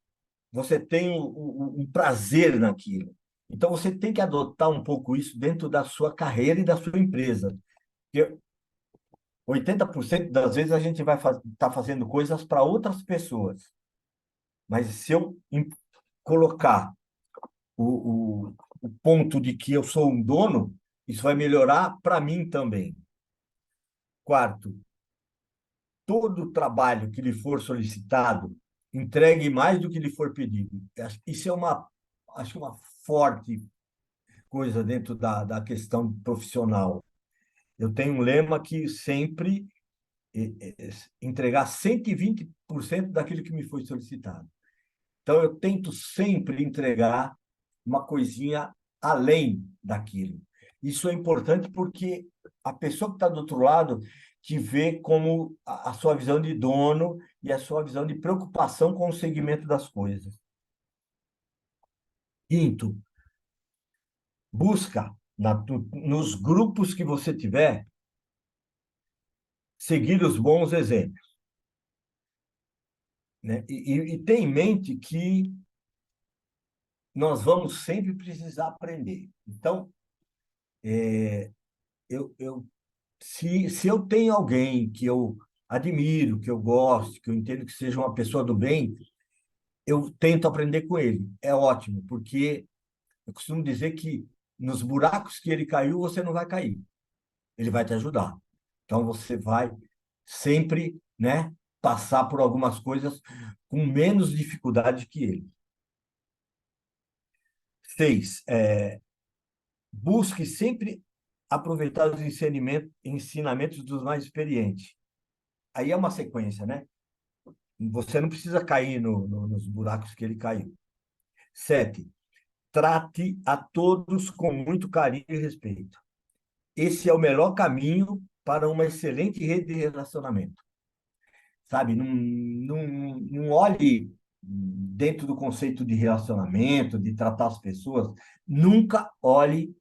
você tem um prazer naquilo. Então, você tem que adotar um pouco isso dentro da sua carreira e da sua empresa. Porque 80% das vezes a gente vai estar fazendo coisas para outras pessoas. Mas se eu colocar o ponto de que eu sou um dono, isso vai melhorar para mim também. Quarto, todo trabalho que lhe for solicitado, entregue mais do que lhe for pedido. Isso é acho que uma forte coisa dentro da questão profissional. Eu tenho um lema que sempre entregar 120% daquilo que me foi solicitado. Então, eu tento sempre entregar uma coisinha além daquilo. Isso é importante porque a pessoa que está do outro lado te vê como a sua visão de dono e a sua visão de preocupação com o segmento das coisas. Quinto, busca nos grupos que você tiver seguir os bons exemplos, né? E tem em mente que nós vamos sempre precisar aprender. Então, se eu tenho alguém que eu admiro, que eu gosto, que eu entendo que seja uma pessoa do bem, eu tento aprender com ele. É ótimo, porque eu costumo dizer que nos buracos que ele caiu, você não vai cair. Ele vai te ajudar. Então, você vai sempre, né, passar por algumas coisas com menos dificuldade que ele. 6, busque sempre aproveitar os ensinamentos dos mais experientes. Aí é uma sequência, né? Você não precisa cair nos buracos que ele caiu. 7, trate a todos com muito carinho e respeito. Esse é o melhor caminho para uma excelente rede de relacionamento. Sabe? Não olhe dentro do conceito de relacionamento, de tratar as pessoas, nunca olhe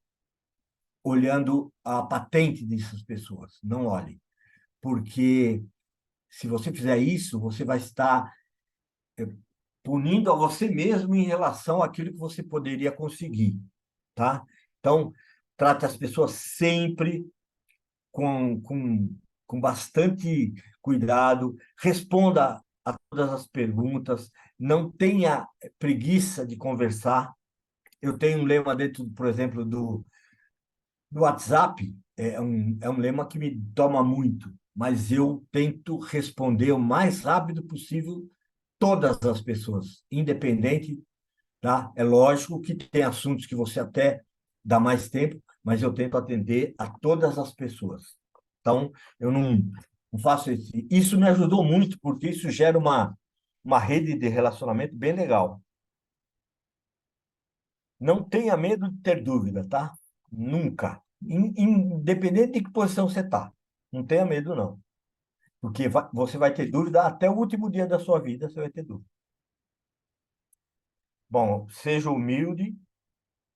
olhando a patente dessas pessoas. Não olhe. Porque se você fizer isso, você vai estar punindo a você mesmo em relação àquilo que você poderia conseguir, tá? Então, trate as pessoas sempre com, com, com bastante cuidado, responda a todas as perguntas, não tenha preguiça de conversar. Eu tenho um lema dentro, por exemplo, do WhatsApp, é um lema que me toma muito, mas eu tento responder o mais rápido possível todas as pessoas, independente, tá? É lógico que tem assuntos que você até dá mais tempo, mas eu tento atender a todas as pessoas. Então, eu não faço isso. Isso me ajudou muito, porque isso gera uma rede de relacionamento bem legal. Não tenha medo de ter dúvida, tá? Nunca. Independente de que posição você está. Não tenha medo, não. Porque você vai ter dúvida até o último dia da sua vida, você vai ter dúvida. Bom, seja humilde,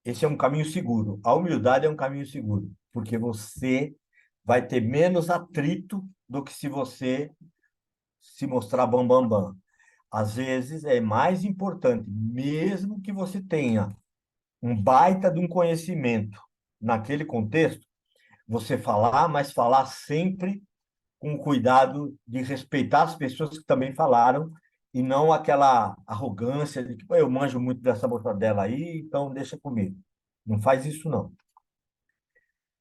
esse é um caminho seguro. A humildade é um caminho seguro, porque você vai ter menos atrito do que se você se mostrar bam, bam, bam. Às vezes é mais importante, mesmo que você tenha um baita de um conhecimento naquele contexto, você falar, mas falar sempre com cuidado de respeitar as pessoas que também falaram e não aquela arrogância de que, "Pô, eu manjo muito dessa mortadela aí, então deixa comigo." Não faz isso, não.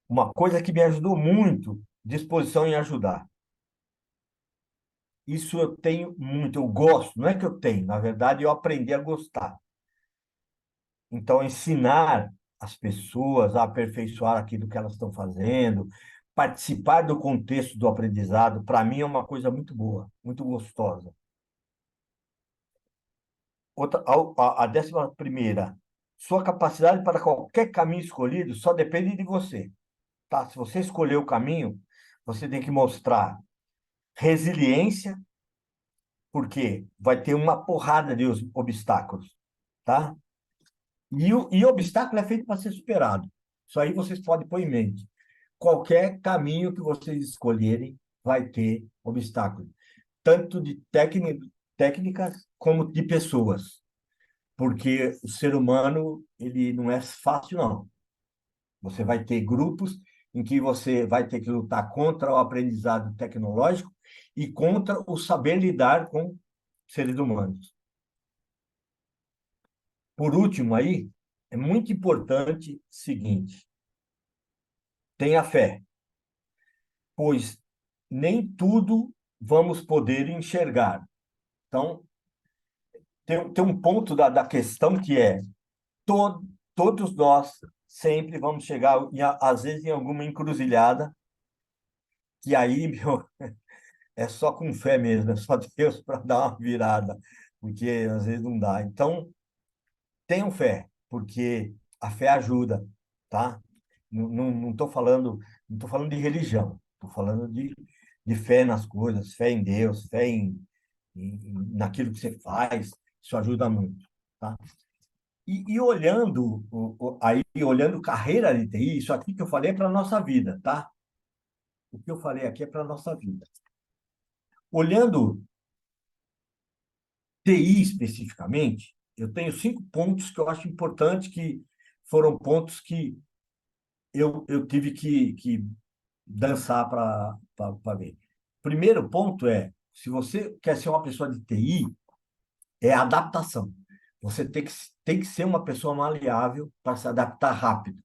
Uma coisa que me ajudou muito, disposição em ajudar. Isso eu tenho muito, eu gosto, não é que eu tenho, na verdade eu aprendi a gostar. Então, ensinar as pessoas a aperfeiçoar aquilo que elas estão fazendo, participar do contexto do aprendizado, para mim é uma coisa muito boa, muito gostosa. A 11ª, sua capacidade para qualquer caminho escolhido só depende de você, tá? Se você escolher o caminho, você tem que mostrar resiliência, porque vai ter uma porrada de obstáculos, tá? E o obstáculo é feito para ser superado. Isso aí vocês podem pôr em mente. Qualquer caminho que vocês escolherem vai ter obstáculo, tanto de técnicas como de pessoas, porque o ser humano ele não é fácil, não. Você vai ter grupos em que você vai ter que lutar contra o aprendizado tecnológico e contra o saber lidar com seres humanos. Por último, aí, é muito importante o seguinte: tenha fé, pois nem tudo vamos poder enxergar. Então, tem um ponto da questão que é: to, todos nós sempre vamos chegar, às vezes, em alguma encruzilhada, que aí, meu, é só com fé mesmo, é só Deus para dar uma virada, porque às vezes não dá. Então, tenham fé, porque a fé ajuda, tá? Não estou falando, não tô falando de religião, estou falando de fé nas coisas, fé em Deus, fé naquilo que você faz, isso ajuda muito, tá? E olhando, olhando carreira de TI, isso aqui que eu falei é para a nossa vida, tá? O que eu falei aqui é para a nossa vida. Olhando TI especificamente, eu tenho 5 pontos que eu acho importantes, que foram pontos que eu tive que dançar para ver. Primeiro ponto é, se você quer ser uma pessoa de TI, é a adaptação. Você tem que ser uma pessoa maleável para se adaptar rápido,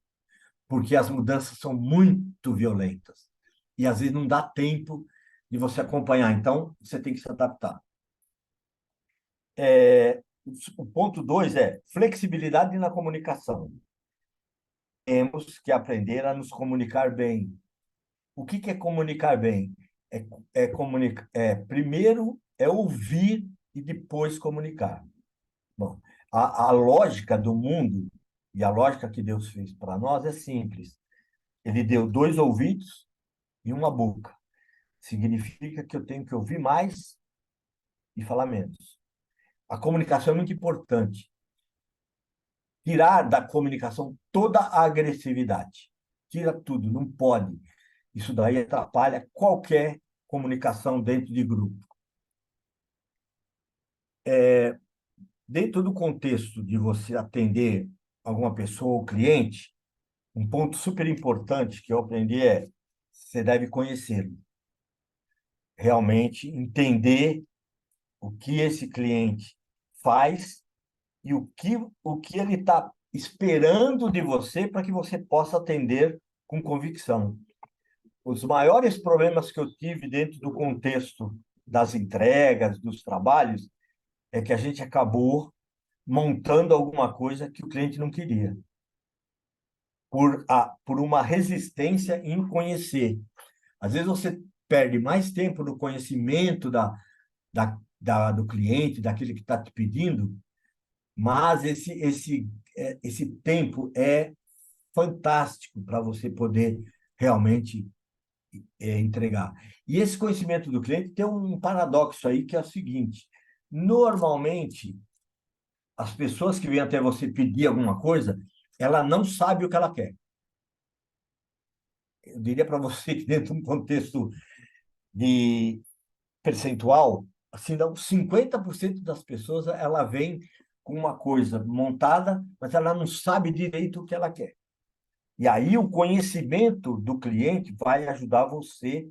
porque as mudanças são muito violentas e às vezes não dá tempo de você acompanhar. Então, você tem que se adaptar. O ponto 2 é flexibilidade na comunicação. Temos que aprender a nos comunicar bem. O que é comunicar bem? Primeiro é ouvir e depois comunicar. Bom, a lógica do mundo e a lógica que Deus fez para nós é simples. Ele deu 2 ouvidos e uma boca. Significa que eu tenho que ouvir mais e falar menos. A comunicação é muito importante. Tirar da comunicação toda a agressividade. Tira tudo, não pode. Isso daí atrapalha qualquer comunicação dentro de grupo. Dentro do contexto de você atender alguma pessoa ou cliente, um ponto super importante que eu aprendi é: você deve conhecê-lo. Realmente entender o que esse cliente faz e o que ele está esperando de você para que você possa atender com convicção. Os maiores problemas que eu tive dentro do contexto das entregas, dos trabalhos, é que a gente acabou montando alguma coisa que o cliente não queria, por uma resistência em conhecer. Às vezes você perde mais tempo no conhecimento do cliente, daquele que está te pedindo, mas esse tempo é fantástico para você poder realmente entregar. E esse conhecimento do cliente tem um paradoxo aí, que é o seguinte: normalmente, as pessoas que vêm até você pedir alguma coisa, ela não sabe o que ela quer. Eu diria para você que dentro de um contexto de percentual, assim, dá uns 50% das pessoas, ela vem com uma coisa montada, mas ela não sabe direito o que ela quer. E aí o conhecimento do cliente vai ajudar você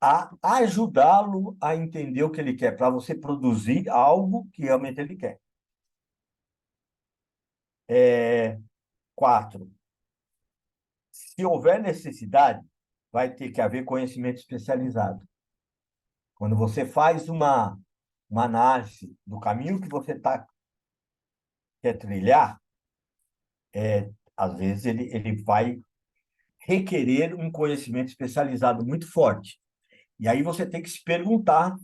a ajudá-lo a entender o que ele quer, para você produzir algo que realmente ele quer. É, quatro, se houver necessidade, vai ter que haver conhecimento especializado. Quando você faz uma análise do caminho que você quer trilhar, às vezes ele vai requerer um conhecimento especializado muito forte. E aí você tem que se perguntar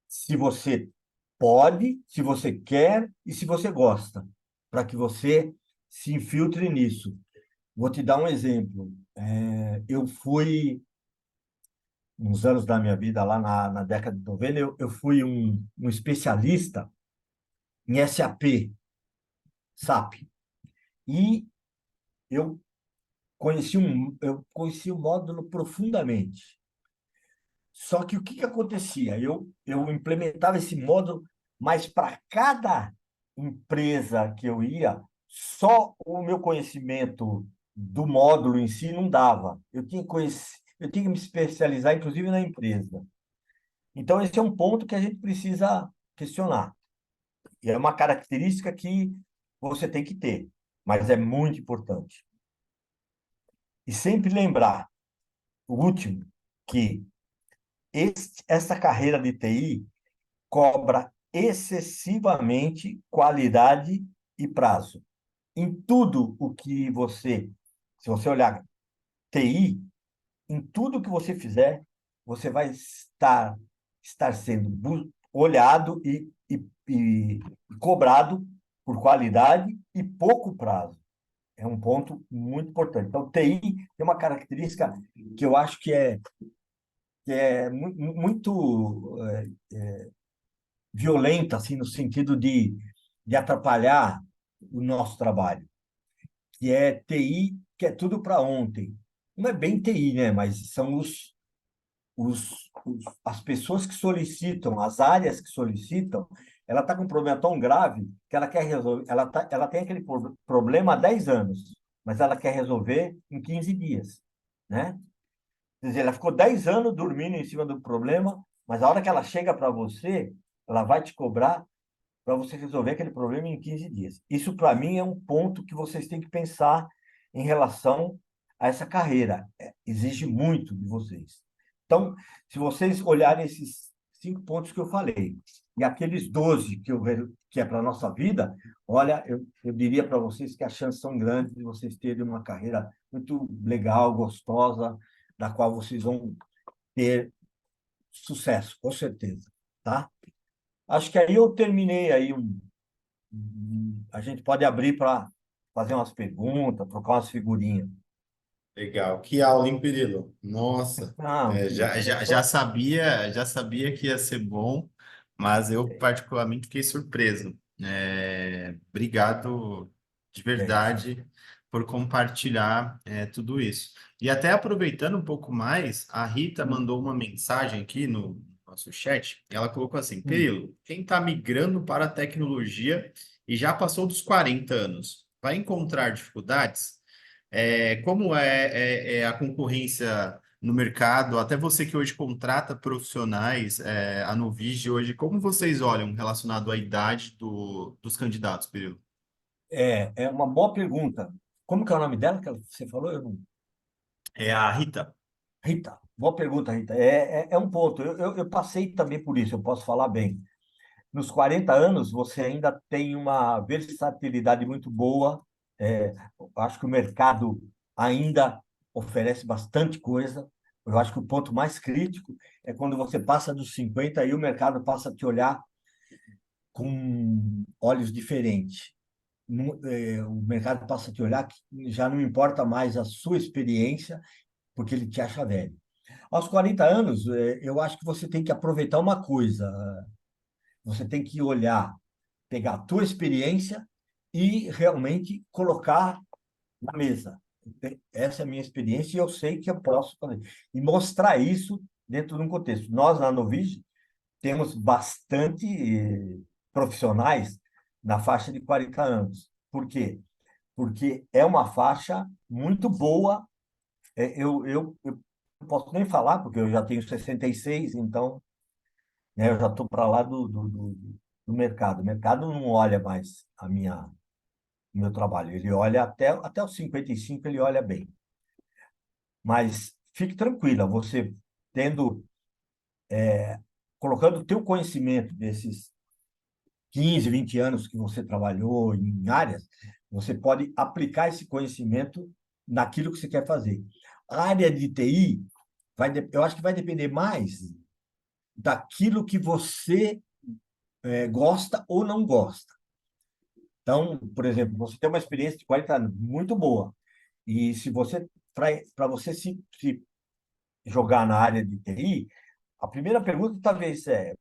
se você pode, se você quer e se você gosta, para que você se infiltre nisso. Vou te dar um exemplo. Eu fui, uns anos da minha vida, lá na década de 90, eu fui um especialista em SAP. E eu eu conheci o módulo profundamente. Só que o que acontecia? Eu implementava esse módulo, mas para cada empresa que eu ia, só o meu conhecimento do módulo em si não dava. Eu tinha que me especializar, inclusive, na empresa. Então, esse é um ponto que a gente precisa questionar. E é uma característica que você tem que ter, mas é muito importante. E sempre lembrar, o último, que essa carreira de TI cobra excessivamente qualidade e prazo. Em tudo o que se você olhar TI, em tudo que você fizer, você vai estar sendo olhado e cobrado por qualidade e pouco prazo. É um ponto muito importante. Então, TI tem uma característica que eu acho que é muito violenta, assim, no sentido de atrapalhar o nosso trabalho, que é TI, que é tudo para ontem. Não é bem TI, né? Mas são as pessoas que solicitam, as áreas que solicitam, ela está com um problema tão grave que ela quer resolver, ela tem aquele problema há 10 anos, mas ela quer resolver em 15 dias, né? Quer dizer, ela ficou 10 anos dormindo em cima do problema, mas a hora que ela chega para você, ela vai te cobrar para você resolver aquele problema em 15 dias. Isso, para mim, é um ponto que vocês têm que pensar em relação a essa carreira. Exige muito de vocês. Então, se vocês olharem esses 5 pontos que eu falei, e aqueles 12 que é para a nossa vida, olha, eu diria para vocês que as chances são grandes de vocês terem uma carreira muito legal, gostosa, da qual vocês vão ter sucesso, com certeza, tá? Acho que aí eu terminei aí a gente pode abrir para fazer umas perguntas, trocar umas figurinhas. Legal. Que aula, hein, Pirilo? Nossa, Não, já sabia que ia ser bom, mas eu particularmente fiquei surpreso. Obrigado de isso. verdade por compartilhar tudo isso. E até aproveitando um pouco mais, a Rita mandou uma mensagem aqui no nosso chat. Ela colocou assim: Hum. Pirilo, quem está migrando para a tecnologia e já passou dos 40 anos, vai encontrar dificuldades? Como é a concorrência no mercado? Até você que hoje contrata profissionais, a Novige hoje, como vocês olham relacionado à idade dos candidatos, Período? É uma boa pergunta. Como que é o nome dela que você falou? Eu não... É a Rita. Rita, boa pergunta, Rita. É um ponto. Eu passei também por isso, eu posso falar bem. Nos 40 anos, você ainda tem uma versatilidade muito boa. Eu acho que o mercado ainda oferece bastante coisa. Eu acho que o ponto mais crítico é quando você passa dos 50 e o mercado passa a te olhar com olhos diferentes. O mercado passa a te olhar que já não importa mais a sua experiência, porque ele te acha velho. Aos 40 anos, eu acho que você tem que aproveitar uma coisa. Você tem que olhar, pegar a tua experiência e realmente colocar na mesa. Essa é a minha experiência e eu sei que eu posso fazer. E mostrar isso dentro de um contexto. Nós, na Novig, temos bastante profissionais na faixa de 40 anos. Por quê? Porque é uma faixa muito boa. posso nem falar, porque eu já tenho 66, então, né, eu já estou para lá do mercado. O mercado não olha mais o meu trabalho, ele olha até os 55, ele olha bem. Mas fique tranquila, você tendo, colocando o teu conhecimento desses 15, 20 anos que você trabalhou em áreas, você pode aplicar esse conhecimento naquilo que você quer fazer. A área de TI, eu acho que vai depender mais daquilo que você gosta ou não gosta. Então, por exemplo, você tem uma experiência de 40 anos muito boa, e se você, para você se jogar na área de TI, a primeira pergunta talvez é: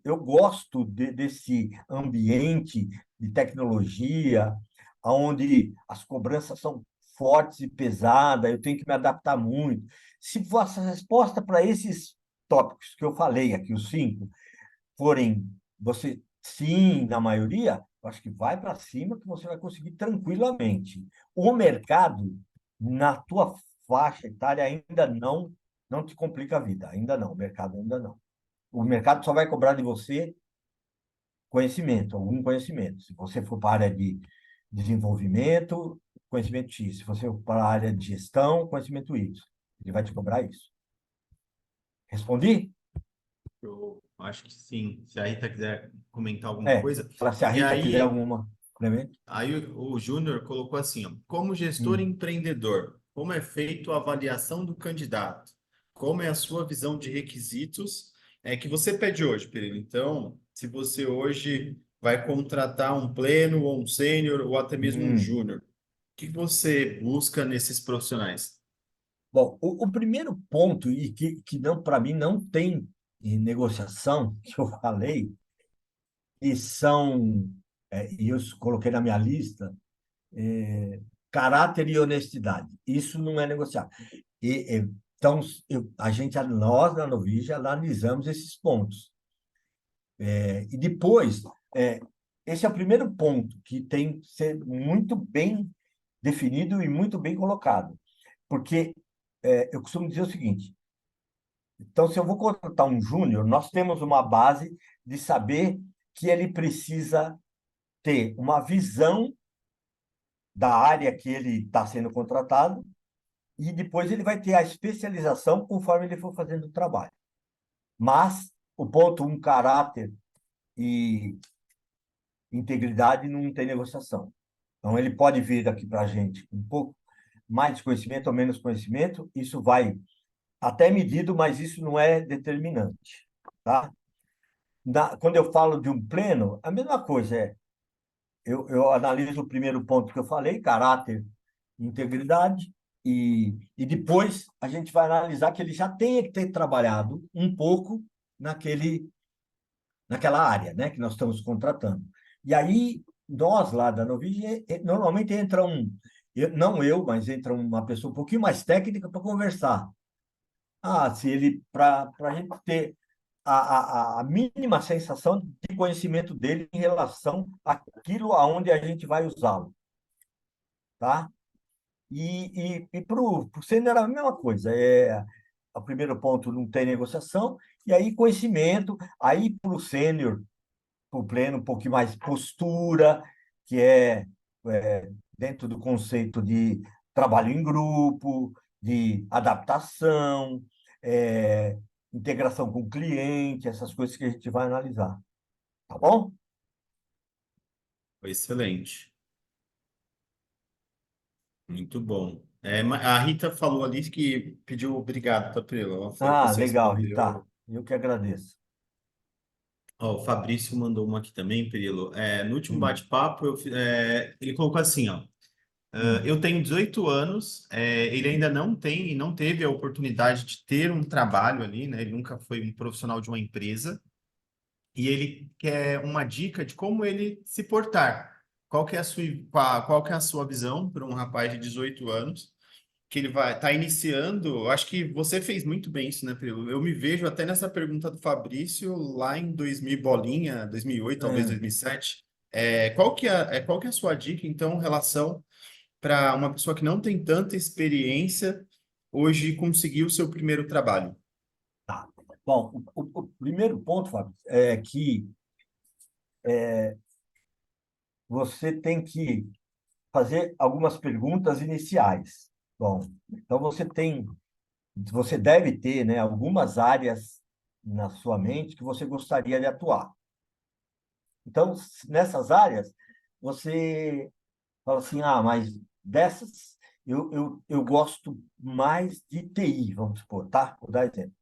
eu gosto desse ambiente de tecnologia, onde as cobranças são fortes e pesadas, eu tenho que me adaptar muito. Se a resposta para esses tópicos que eu falei aqui, os cinco, forem você sim, na maioria, eu acho que vai para cima que você vai conseguir tranquilamente. O mercado, na tua faixa etária, ainda não te complica a vida, ainda não, o mercado ainda não. O mercado só vai cobrar de você conhecimento, algum conhecimento. Se você for para a área de desenvolvimento, conhecimento X. Se você for para a área de gestão, conhecimento Y. Ele vai te cobrar isso. Respondi? Eu acho que sim. Se a Rita quiser comentar alguma É. coisa. Se a E Rita quiser aí, alguma complemento. o Júnior colocou assim, ó, como gestor Hum. empreendedor, como é feito a avaliação do candidato? Como é a sua visão de requisitos que você pede hoje, Pereira? Então, se você hoje vai contratar um pleno ou um sênior ou até mesmo um Hum. júnior, o que você busca nesses profissionais? Bom, o primeiro ponto, e que não, para mim não tem em negociação, que eu falei, e são, e eu coloquei na minha lista, caráter e honestidade. Isso não é negociável. Então, nós na Novigia analisamos esses pontos. E depois, é, esse é o primeiro ponto que tem que ser muito bem definido e muito bem colocado. Porque eu costumo dizer o seguinte: então, se eu vou contratar um júnior, nós temos uma base de saber que ele precisa ter uma visão da área que ele está sendo contratado, e depois ele vai ter a especialização conforme ele for fazendo o trabalho. Mas o ponto um, caráter e integridade, não tem negociação. Então, ele pode vir aqui para a gente um pouco mais de conhecimento ou menos conhecimento, isso vai até medido, mas isso não é determinante, tá? Quando eu falo de um pleno, a mesma coisa eu analiso o primeiro ponto que eu falei, caráter e integridade, e depois a gente vai analisar que ele já tem que ter trabalhado um pouco naquela área, né, que nós estamos contratando. E aí, nós lá da Novig, normalmente entra não eu, mas entra uma pessoa um pouquinho mais técnica para conversar. Se ele, para a gente ter a mínima sensação de conhecimento dele em relação àquilo aonde a gente vai usá-lo, tá? E para o sênior era a mesma coisa. O primeiro ponto, não tem negociação, e aí conhecimento, aí para o sênior, para o pleno, um pouquinho mais postura, que dentro do conceito de trabalho em grupo, de adaptação, é, integração com o cliente, essas coisas que a gente vai analisar. Tá bom? Excelente, muito bom. A Rita falou ali que pediu obrigado, tá, Pereira? Ela falou que você Legal, Rita. respondeu. Eu que agradeço. Ó, o Fabrício mandou uma aqui também, Perilo. No último Hum, bate-papo, ele colocou assim, ó. hum, Eu tenho 18 anos, ele ainda não tem e não teve a oportunidade de ter um trabalho ali, né? Ele nunca foi um profissional de uma empresa. E ele quer uma dica de como ele se portar. Qual que é a sua visão para um rapaz de 18 anos? Que ele vai estar iniciando. Acho que você fez muito bem isso, né, Pedro? Eu me vejo até nessa pergunta do Fabrício lá em 2000 bolinha, 2008, talvez é. 2007. Qual que é a sua dica, então, em relação para uma pessoa que não tem tanta experiência hoje conseguir o seu primeiro trabalho? Tá. Bom, o primeiro ponto, Fábio, é que você tem que fazer algumas perguntas iniciais. Bom, então você deve ter, né, algumas áreas na sua mente que você gostaria de atuar. Então, nessas áreas, você fala assim, mas dessas eu gosto mais de TI, vamos supor, tá? Vou dar exemplo.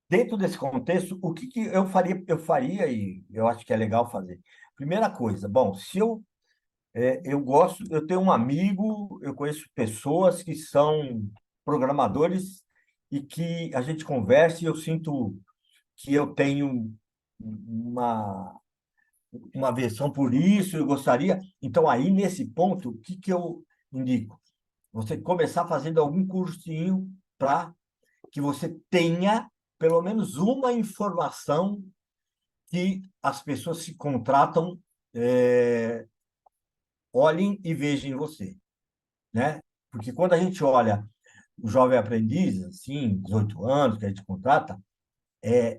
Dentro desse contexto, o que eu faria? Eu faria, e eu acho que é legal fazer. Primeira coisa, bom, se eu gosto, eu tenho um amigo, eu conheço pessoas que são programadores e que a gente conversa e eu sinto que eu tenho uma, uma aversão por isso, eu gostaria. Então, aí, nesse ponto, o que eu indico? Você começar fazendo algum cursinho para que você tenha pelo menos uma informação que as pessoas se contratam, olhem e vejam em você, né? Porque quando a gente olha o jovem aprendiz, assim, 18 anos, que a gente contrata,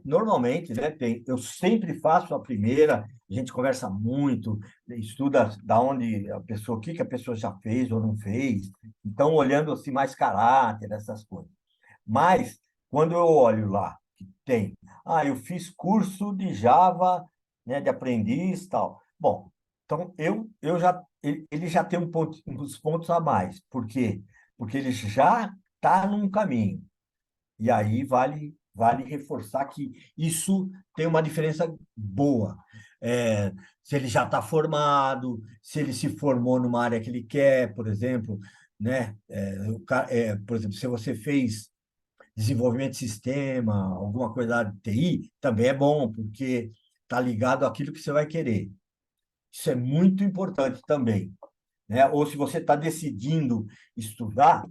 normalmente, né, eu sempre faço a primeira, a gente conversa muito, estuda da onde a pessoa, o que que a pessoa já fez ou não fez, então olhando assim mais caráter, essas coisas. Mas quando eu olho lá, que tem, eu fiz curso de Java, né, de aprendiz, tal. Bom, então ele já tem uns pontos a mais. Por quê? Porque ele já está num caminho. E aí vale reforçar que isso tem uma diferença boa. É, se ele já está formado, se ele se formou numa área que ele quer, por exemplo, né? Por exemplo, se você fez desenvolvimento de sistema, alguma coisa da TI, também é bom, porque está ligado àquilo que você vai querer. Isso é muito importante também, né? Ou se você está decidindo estudar,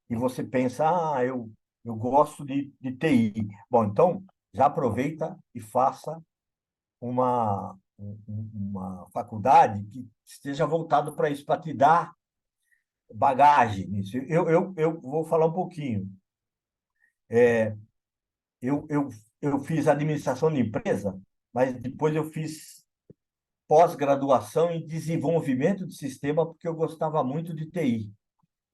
e você pensa, eu gosto de TI. Bom, então, já aproveita e faça uma faculdade que esteja voltado para isso, para te dar bagagem nisso. Eu vou falar um pouquinho. Eu, eu, eu fiz administração de empresa, mas depois eu fiz pós-graduação em desenvolvimento de sistema, porque eu gostava muito de TI.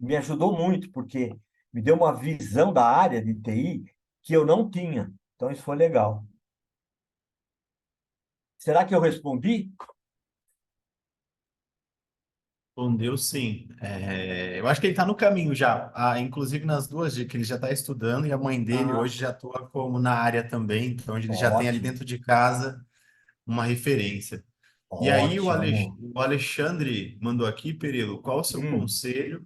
Me ajudou muito, porque me deu uma visão da área de TI que eu não tinha. Então, isso foi legal. Será que eu respondi? Respondeu sim. Eu acho que ele está no caminho já. Inclusive nas duas dicas, ele já está estudando e a mãe dele Ah, hoje já atua como na área também, então ele já tem ali ótimo, dentro de casa uma referência. E aí ótimo. o Alexandre mandou aqui, Perilo, qual o seu Hum, conselho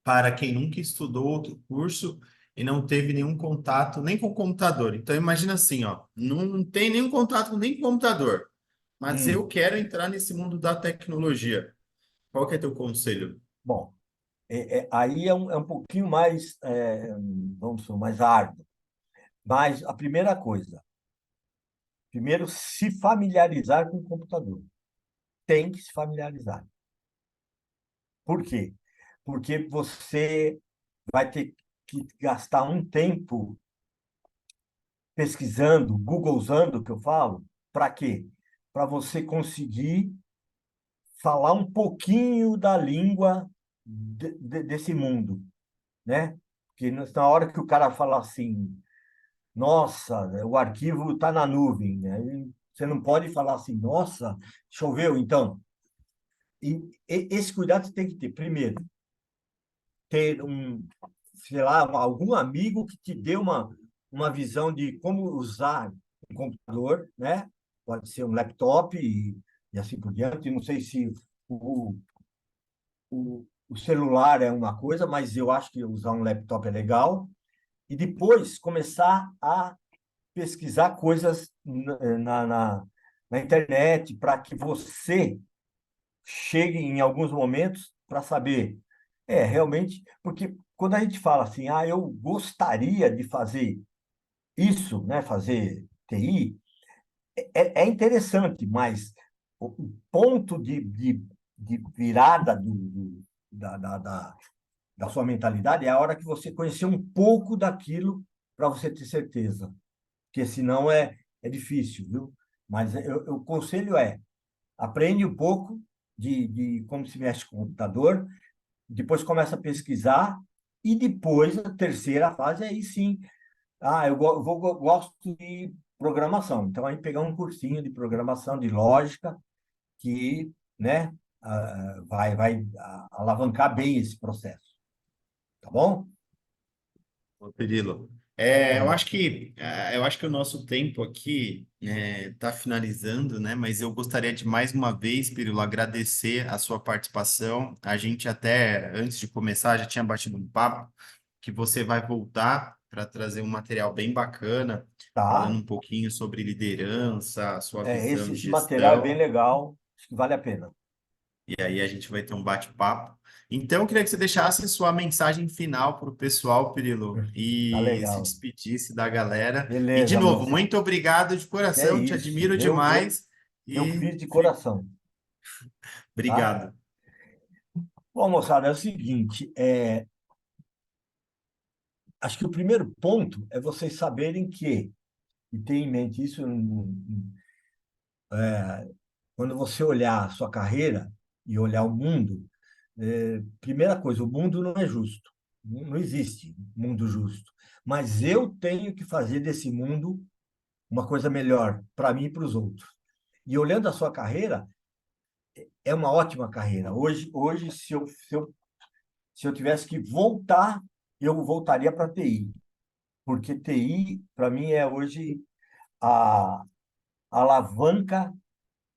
para quem nunca estudou outro curso e não teve nenhum contato nem com o computador? Então imagina assim, ó, não tem nenhum contato nem com o computador, mas eu hum. quero entrar nesse mundo da tecnologia. Qual que é teu conselho? Bom, aí é um pouquinho mais, vamos dizer, mais árduo. Mas a primeira coisa, primeiro, se familiarizar com o computador. Tem que se familiarizar. Por quê? Porque você vai ter que gastar um tempo pesquisando, Googlezando, que eu falo, para quê? Para você conseguir falar um pouquinho da língua desse mundo, né? Porque na hora que o cara fala assim, nossa, o arquivo está na nuvem, né? Aí você não pode falar assim, nossa, choveu, então. Esse cuidado você tem que ter. Primeiro, ter sei lá, algum amigo que te dê uma visão de como usar um computador, né? Pode ser um laptop e assim por diante. Não sei se o, o celular é uma coisa, mas eu acho que usar um laptop é legal. E depois começar a pesquisar coisas na internet para que você chegue em alguns momentos para saber. Realmente, porque quando a gente fala assim, eu gostaria de fazer isso, né, fazer TI, é interessante, mas o ponto de virada da da sua mentalidade, é a hora que você conhecer um pouco daquilo para você ter certeza. Porque senão é difícil, viu? Mas o conselho é, aprende um pouco de como se mexe com o computador, depois começa a pesquisar, e depois, a terceira fase, aí sim, gosto de programação. Então, aí pegar um cursinho de programação, de lógica, que, né, vai alavancar bem esse processo. Tá bom? Ô, Cirilo, eu acho que o nosso tempo aqui está finalizando, né? Mas eu gostaria de mais uma vez, Cirilo, agradecer a sua participação. A gente até antes de começar já tinha batido um papo que você vai voltar para trazer um material bem bacana, falando Tá. um pouquinho sobre liderança, sua visão de Esse material é bem gestão. legal, acho que vale a pena. E aí a gente vai ter um bate-papo. Então, eu queria que você deixasse sua mensagem final para o pessoal, Pirilo, Tá e se legal. despedisse da galera. E, de Beleza, novo, moça. muito obrigado de É coração, te isso. admiro demais Eu e fiz de coração, tá? obrigado. Bom, moçada, é o seguinte, acho que o primeiro ponto é vocês saberem que, e ter em mente isso, quando você olhar a sua carreira e olhar o mundo, primeira coisa, o mundo não é justo. Não existe mundo justo. Mas eu tenho que fazer desse mundo uma coisa melhor para mim e para os outros. E olhando a sua carreira, é uma ótima carreira. Hoje se eu tivesse que voltar, eu voltaria para TI, porque TI, para mim, é hoje a alavanca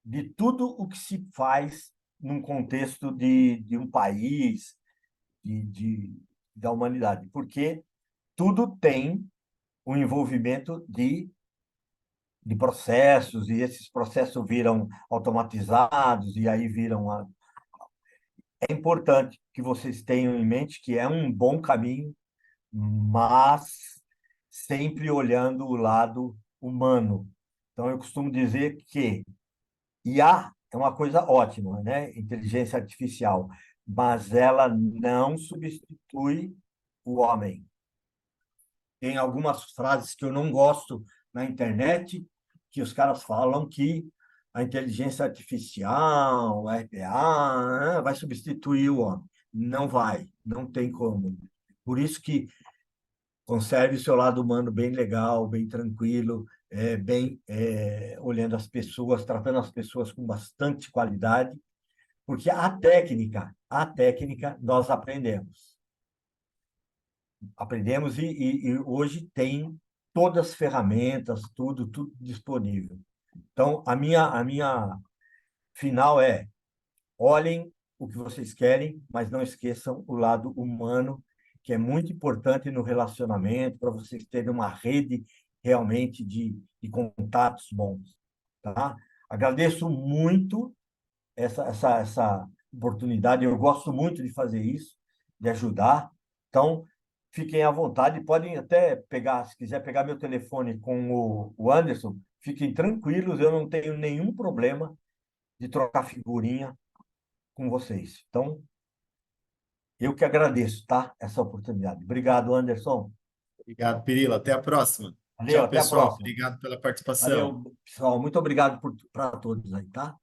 de tudo o que se faz num contexto de um país, de, de, da humanidade, porque tudo tem um envolvimento de processos, e esses processos viram automatizados, e aí viram. É importante que vocês tenham em mente que é um bom caminho, mas sempre olhando o lado humano. Então, eu costumo dizer que IA é uma coisa ótima, né? Inteligência artificial, mas ela não substitui o homem. Tem algumas frases que eu não gosto na internet, que os caras falam que a inteligência artificial, a RPA, vai substituir o homem. Não vai, não tem como. Por isso que conserve o seu lado humano bem legal, bem tranquilo, olhando as pessoas, tratando as pessoas com bastante qualidade, porque a técnica nós aprendemos e hoje tem todas as ferramentas, tudo disponível. Então, a minha final é: olhem o que vocês querem, mas não esqueçam o lado humano, que é muito importante no relacionamento, para vocês terem uma rede realmente de contatos bons, tá? Agradeço muito essa oportunidade, eu gosto muito de fazer isso, de ajudar. Então, fiquem à vontade, podem até pegar, se quiser pegar meu telefone com o Anderson, fiquem tranquilos, eu não tenho nenhum problema de trocar figurinha com vocês. Então, eu que agradeço, tá? Essa oportunidade. Obrigado, Anderson. Obrigado, Pirilo. Até a próxima. Valeu, Tchau, até a pessoal. próxima. Obrigado pela participação. Valeu, pessoal. Muito obrigado para todos aí, tá?